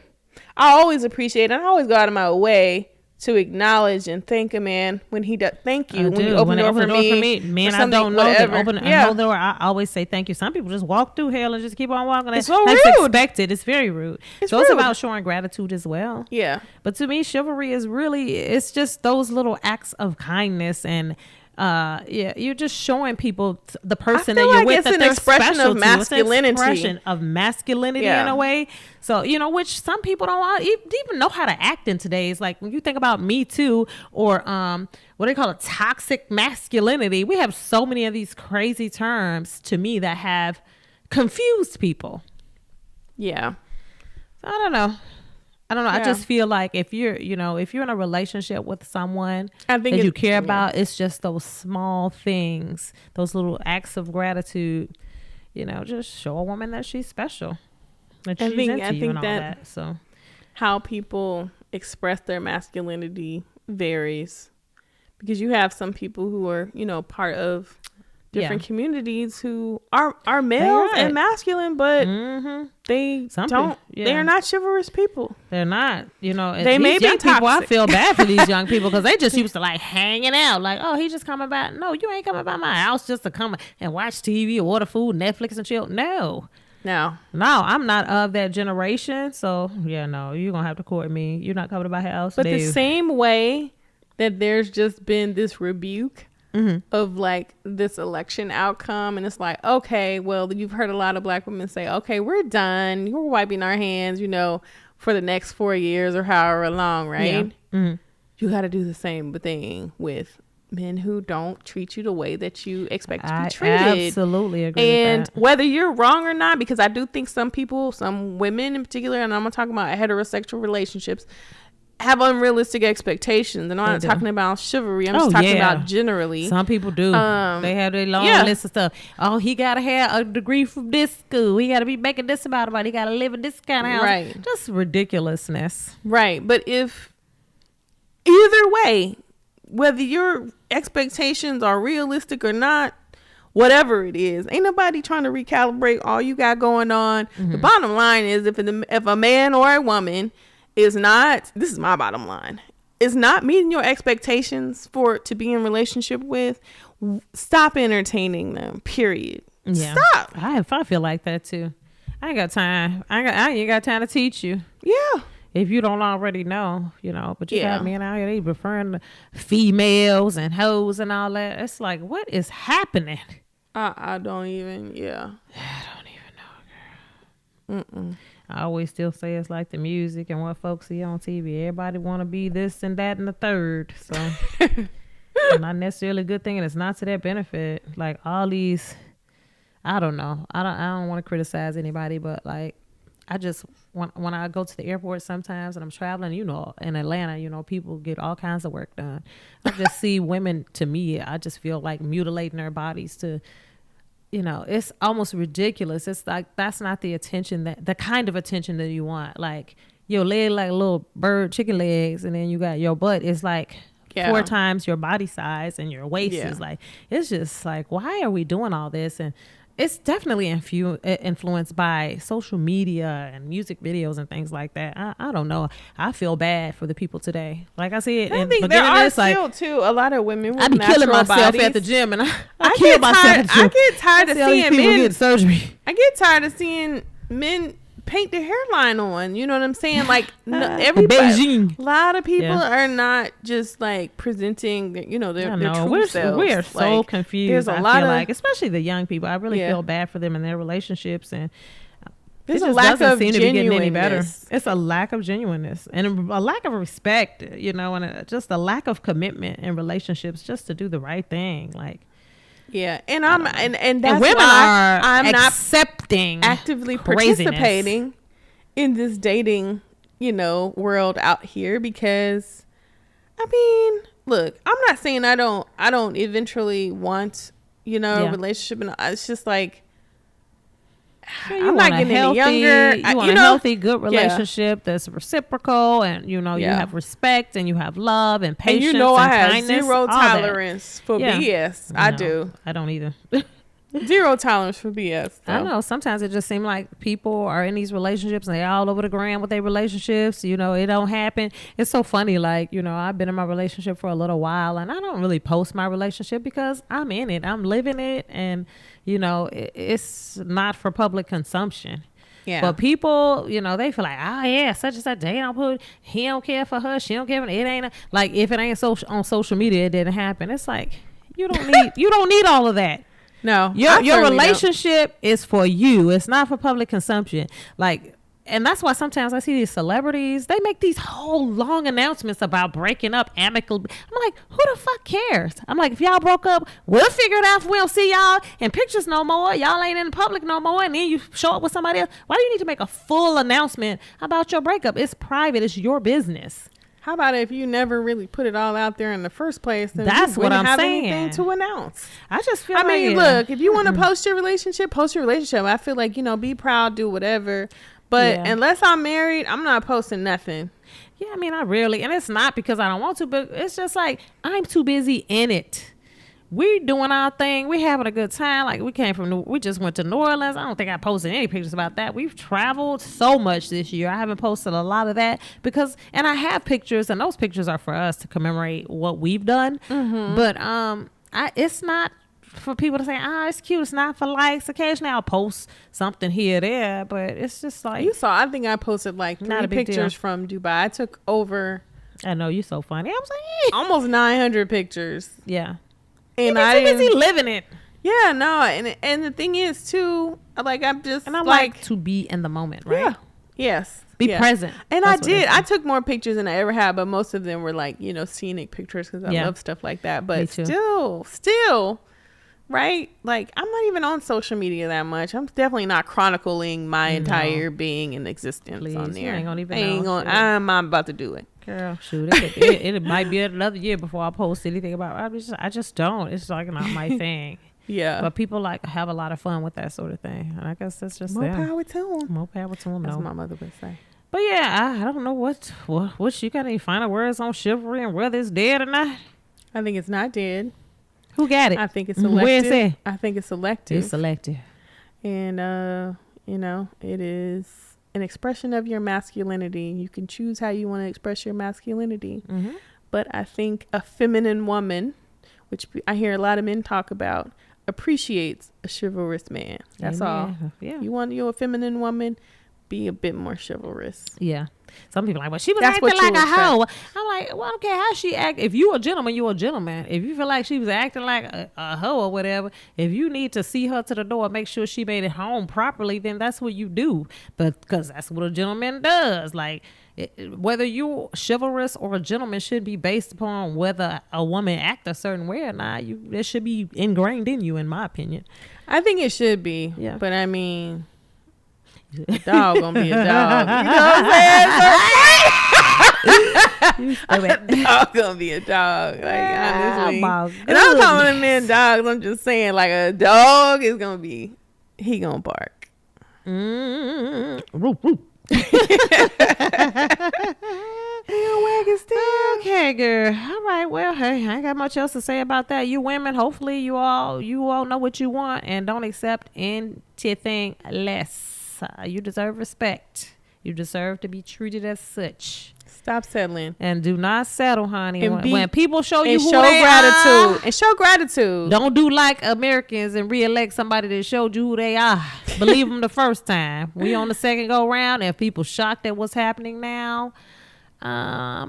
B: I always appreciate it. And I always go out of my way to acknowledge and thank a man when he does. Thank you. When you open the door for me.
A: Man, I don't know that open the door. I always say thank you. Some people just walk through hell and just keep on walking.
B: It's so
A: rude.
B: That's
A: expected. It's very rude. So it's about showing gratitude as well.
B: Yeah.
A: But to me, chivalry is really, it's just those little acts of kindness, and you're just showing people the person that you're with, that they're special to. It's an expression of masculinity in a way. So, which some people don't even know how to act in today's. Like, when you think about Me Too, or what do they call it, toxic masculinity, we have so many of these crazy terms, to me, that have confused people.
B: Yeah.
A: So I don't know. Yeah. I just feel like if you're in a relationship with someone that you care about, it's just those small things, those little acts of gratitude, just show a woman that she's special. That she's into you and all that. So
B: how people express their masculinity varies, because you have some people who are, part of different communities who are males and masculine, but they are not chivalrous people.
A: They're not,
B: they may be toxic.
A: People, I feel bad for these young people, because they just used to like hanging out, like, oh, he just coming by. No, you ain't coming by my house just to come and watch TV or order food, Netflix and chill. No, I'm not of that generation. So you're gonna have to court me. You're not coming to my house.
B: But the same way that there's just been this rebuke of like this election outcome, and it's like, okay, well, you've heard a lot of black women say, okay, we're done, we're wiping our hands, for the next 4 years or however long, right? You got to do the same thing with men who don't treat you the way that you expect to be treated.
A: Absolutely agree
B: and
A: with that.
B: whether you're wrong or not, because I do think some people, some women in particular, and I'm gonna talk about heterosexual relationships, have unrealistic expectations. And I'm not talking about chivalry. I'm just talking about generally.
A: Some people do. They have their long list of stuff. Oh, he gotta have a degree from this school. He gotta be making this amount of money. He gotta live in this kind of house.
B: Right.
A: Just ridiculousness.
B: Right. But if either way, whether your expectations are realistic or not, whatever it is, ain't nobody trying to recalibrate all you got going on. Mm-hmm. The bottom line is if a man or a woman is not, this is my bottom line, is not meeting your expectations to be in relationship with, stop entertaining them, period.
A: Yeah.
B: Stop.
A: I feel like that too. I ain't got time. I ain't got time to teach you.
B: Yeah.
A: If you don't already know, but you got men out here, they preferring females and hoes and all that. It's like, what is happening?
B: I don't even know, girl. Mm-mm.
A: I always still say it's like the music and what folks see on TV. Everybody want to be this and that and the third. So not necessarily a good thing, and it's not to their benefit. Like all these, I don't know. I don't want to criticize anybody, but like I just when I go to the airport sometimes and I'm traveling, in Atlanta, people get all kinds of work done. I just see women, to me, I just feel like mutilating their bodies to, it's almost ridiculous. It's like, that's not the kind of attention that you want. Like your leg, like little bird chicken legs. And then you got your butt is like 4 times your body size, and your waist is like, it's just like, why are we doing all this? And it's definitely influenced by social media and music videos and things like that. I don't know. I feel bad for the people today. Like I said,
B: I think there are still too a lot of women with natural
A: killing myself
B: bodies.
A: at the gym, and I kill myself at the gym.
B: I get tired of seeing men
A: get surgery.
B: I get tired of seeing men paint their hairline on. You know what I'm saying? Like everybody, a lot of people are not just like presenting their true selves.
A: We are so confused.
B: There's a lot of,
A: especially the young people. I really feel bad for them in their relationships, and
B: there's a lack of
A: seem to be getting any better.
B: genuineness.
A: It's a lack of genuineness and a lack of respect, and just a lack of commitment in relationships just to do the right thing. Like,
B: yeah, and that's
A: women
B: why
A: are
B: I'm not
A: accepting
B: actively
A: craziness.
B: participating in this dating, world out here, because I mean, look, I'm not saying I don't eventually want, a relationship, and it's just like, I'm not getting any younger.
A: You want a healthy, good relationship that's reciprocal, and you have respect, and you have love and patience,
B: and I have
A: kindness,
B: zero tolerance for BS. I do.
A: I don't either.
B: Zero tolerance for BS.
A: I know. Sometimes it just seems like people are in these relationships and they're all over the gram with their relationships. It don't happen. It's so funny. Like, I've been in my relationship for a little while, and I don't really post my relationship because I'm in it. I'm living it. And, it's not for public consumption. Yeah. But people, they feel like, oh yeah, such and such, they don't put, he don't care for her, she don't care for it. Ain't like, if it ain't on social media, it didn't happen. It's like, you don't need all of that.
B: No,
A: your relationship is for you. It's not for public consumption. Like, and that's why sometimes I see these celebrities, they make these whole long announcements about breaking up amicably. I'm like, who the fuck cares? I'm like, if y'all broke up, we'll figure it out. If we don't see y'all in pictures no more, y'all ain't in the public no more, and then you show up with somebody else. Why do you need to make a full announcement about your breakup? It's private. It's your business.
B: How about if you never really put it all out there in the first place? Then
A: that's what I'm saying.
B: Anything to announce.
A: I just feel.
B: I mean, look, if you want to post your relationship, post your relationship. I feel like be proud, do whatever. But unless I'm married, I'm not posting nothing.
A: Yeah, I mean, I rarely, and it's not because I don't want to, but it's just like I'm too busy in it. We doing our thing. We having a good time. Like we just went to New Orleans. I don't think I posted any pictures about that. We've traveled so much this year. I haven't posted a lot of that and I have pictures, and those pictures are for us to commemorate what we've done. Mm-hmm. But it's not for people to say, it's cute. It's not for likes. Occasionally I'll post something here or there, but it's just like,
B: you saw, I think I posted like 3 pictures from Dubai. I took over.
A: I know, you're so funny. I was like,
B: almost 900 pictures.
A: Yeah.
B: And
A: I too busy living it.
B: Yeah, no, and the thing is too, like I'm just,
A: and I like to be in the moment, right? Yeah.
B: Yes.
A: Be present.
B: And I took more pictures than I ever had, but most of them were like, you know, scenic pictures because I love stuff like that. But still, right? Like, I'm not even on social media that much. I'm definitely not chronicling my entire being and existence on there.
A: You ain't gonna even
B: I'm about to do it.
A: Girl, shoot, it might be another year before I post anything about it. I just don't. It's like not my thing.
B: Yeah.
A: But people like have a lot of fun with that sort of thing. And I guess that's just
B: more power to them.
A: More power to them.
B: That's what my mother would say.
A: But yeah, I don't know what you got any final words on chivalry and whether it's dead or not.
B: I think it's not dead.
A: Who got it?
B: I think it's selective.
A: Where is it?
B: I think it's selective.
A: It's selective.
B: And you know, it is an expression of your masculinity. You can choose how you want to express your masculinity. Mm-hmm. But I think a feminine woman, which I hear a lot of men talk about, appreciates a chivalrous man. That's all. Yeah. You want a feminine woman, be a bit more chivalrous.
A: Yeah. Some people are like, well, she was acting like a hoe. I'm like, well, I don't care how she act. If you a gentleman, you a gentleman. If you feel like she was acting like a hoe or whatever, if you need to see her to the door, make sure she made it home properly, then that's what you do. But because that's what a gentleman does. Like, whether you're chivalrous or a gentleman should be based upon whether a woman act a certain way or not. It should be ingrained in you, in my opinion.
B: I think it should be. Yeah. But I mean, a dog gonna be a dog. You know what I'm saying? A dog gonna be a dog. Like, honestly. And I'm calling men dogs. I'm just saying, like, a dog is gonna be, he gonna bark.
A: Whoop, whoop. Okay, girl. All right. Well, hey, I ain't got much else to say about that. You women, hopefully you all know what you want and don't accept anything less. You deserve respect. You deserve to be treated as such.
B: Stop settling.
A: And do not settle, honey. When people show you who
B: show
A: they
B: gratitude.
A: are.
B: And show gratitude.
A: Don't do like Americans and reelect somebody that showed you who they are. Believe them the first time. We on the second go round, and people shocked at what's happening now. I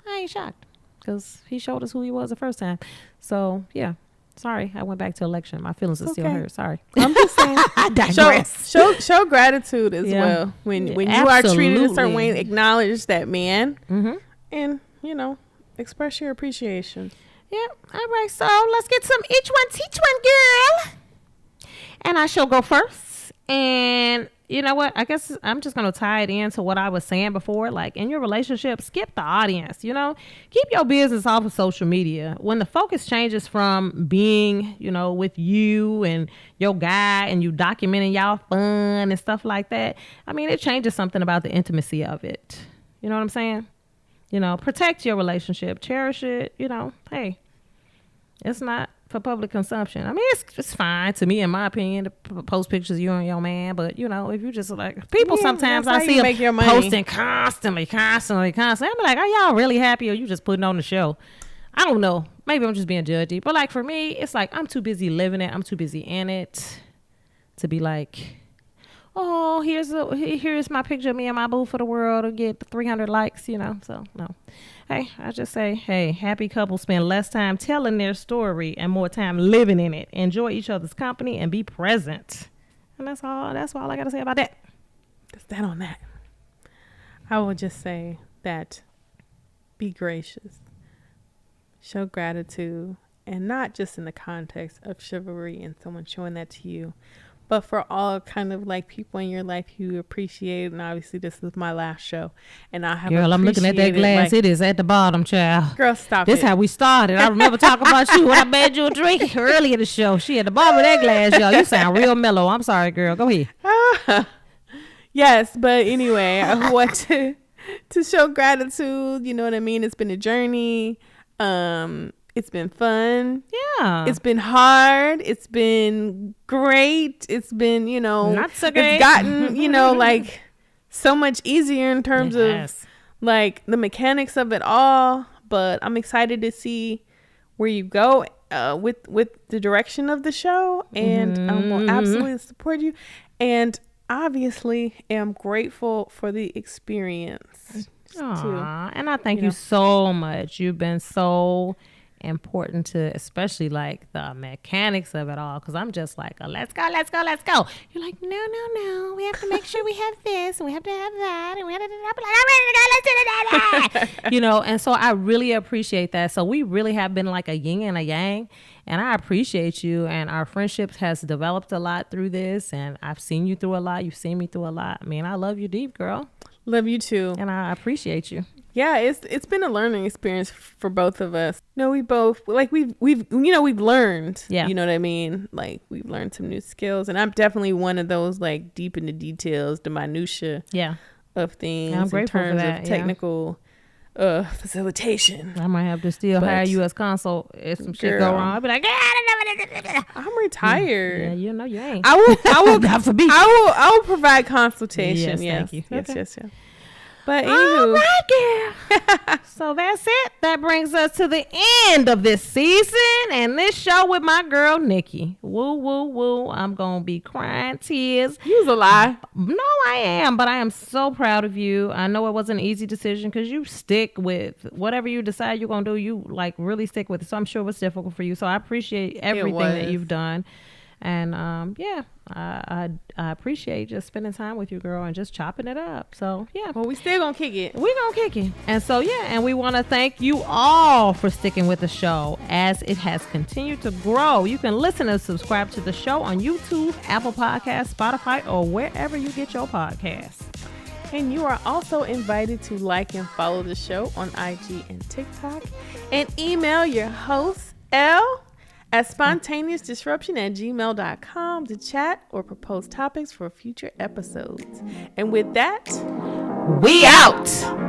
A: ain't shocked because he showed us who he was the first time. So, yeah. Sorry, I went back to election. My feelings are still hurt. Sorry.
B: I'm just saying.
A: I digress.
B: Show gratitude as well. When you are treated a certain way, acknowledge that man. Mm-hmm. And, you know, express your appreciation.
A: Yeah. All right. So let's get some each one teach one, girl. And I shall go first. And you know what? I guess I'm just going to tie it into what I was saying before. Like, in your relationship, skip the audience, you know? Keep your business off of social media. When the focus changes from being, you know, with you and your guy and you documenting y'all fun and stuff like that, I mean, it changes something about the intimacy of it. You know what I'm saying? You know, protect your relationship. Cherish it. You know, hey, it's not for public consumption. I mean, it's fine to me, in my opinion, to post pictures of you and your man. But, you know, if you just like people, sometimes I see them posting constantly. I'm like, are y'all really happy or you just putting on the show? I don't know. Maybe I'm just being judgy. But like for me, it's like I'm too busy living it. I'm too busy in it to be like, oh, here's my picture of me and my boo for the world to get 300 likes, you know. So, no. Hey, I just say, hey, happy couples spend less time telling their story and more time living in it. Enjoy each other's company and be present. And that's all I got to say about that.
B: That's that on that. I will just say that be gracious. Show gratitude. And not just in the context of chivalry and someone showing that to you, but for all kind of like people in your life you appreciate. And obviously this is my last show. And I have
A: Girl, I'm looking at that glass. Like, it is at the bottom, child.
B: Girl, stop
A: This how we started. I remember talking about you when I made you a drink earlier in the show. She at the bottom of that glass, y'all. You sound real mellow. I'm sorry, girl. Go ahead.
B: Yes, but anyway, I want to show gratitude. You know what I mean? It's been a journey. It's been fun.
A: Yeah.
B: It's been hard. It's been great. It's been, you know,
A: not so great.
B: It's gotten, you know, like so much easier in terms of like the mechanics of it all. But I'm excited to see where you go with the direction of the show. And I will absolutely support you. And obviously am grateful for the experience.
A: Aww, and I thank you so much. You've been so important to, especially like the mechanics of it all, because I'm just like, let's go. You're like, no, we have to make sure we have this and we have to have that and we have to be like, I'm ready to go, let's do that. You know, and so I really appreciate that. So we really have been like a yin and a yang, and I appreciate you, and our friendships has developed a lot through this, and I've seen you through a lot, you've seen me through a lot. I mean, I love you deep, girl.
B: Love you too.
A: And I appreciate you.
B: Yeah, it's been a learning experience for both of us. No, we both like we've learned.
A: Yeah.
B: You know what I mean? Like we've learned some new skills, and I'm definitely one of those like deep in the details, the minutia.
A: Yeah.
B: Of things.
A: I'm grateful
B: in terms
A: for that,
B: of technical facilitation.
A: I might have to still hire you as consult if some shit go wrong. I'll be like,
B: I'm retired.
A: Yeah, you know you ain't.
B: I will
A: God forbid.
B: I will provide consultation.
A: Yes, thank you.
B: Yes,
A: Okay.
B: yes. But
A: All
B: anywho,
A: right, girl. So that's it. That brings us to the end of this season and this show with my girl Nikki. Woo, woo, woo. I'm gonna be crying tears.
B: you was a lie.
A: No, I am, but I am so proud of you. I know it was an easy decision because you stick with whatever you decide you're gonna do. You like really stick with it. So I'm sure it was difficult for you. So I appreciate everything that you've done. And I appreciate just spending time with you, girl, and just chopping it up. So yeah,
B: well, we still gonna kick it.
A: We're gonna kick it. And so yeah, and we want to thank you all for sticking with the show as it has continued to grow. You can listen and subscribe to the show on YouTube, Apple Podcasts, Spotify, or wherever you get your podcasts.
B: And you are also invited to like and follow the show on IG and TikTok, and email your host L at spontaneousdisruption@gmail.com to chat or propose topics for future episodes. And with that,
A: we out.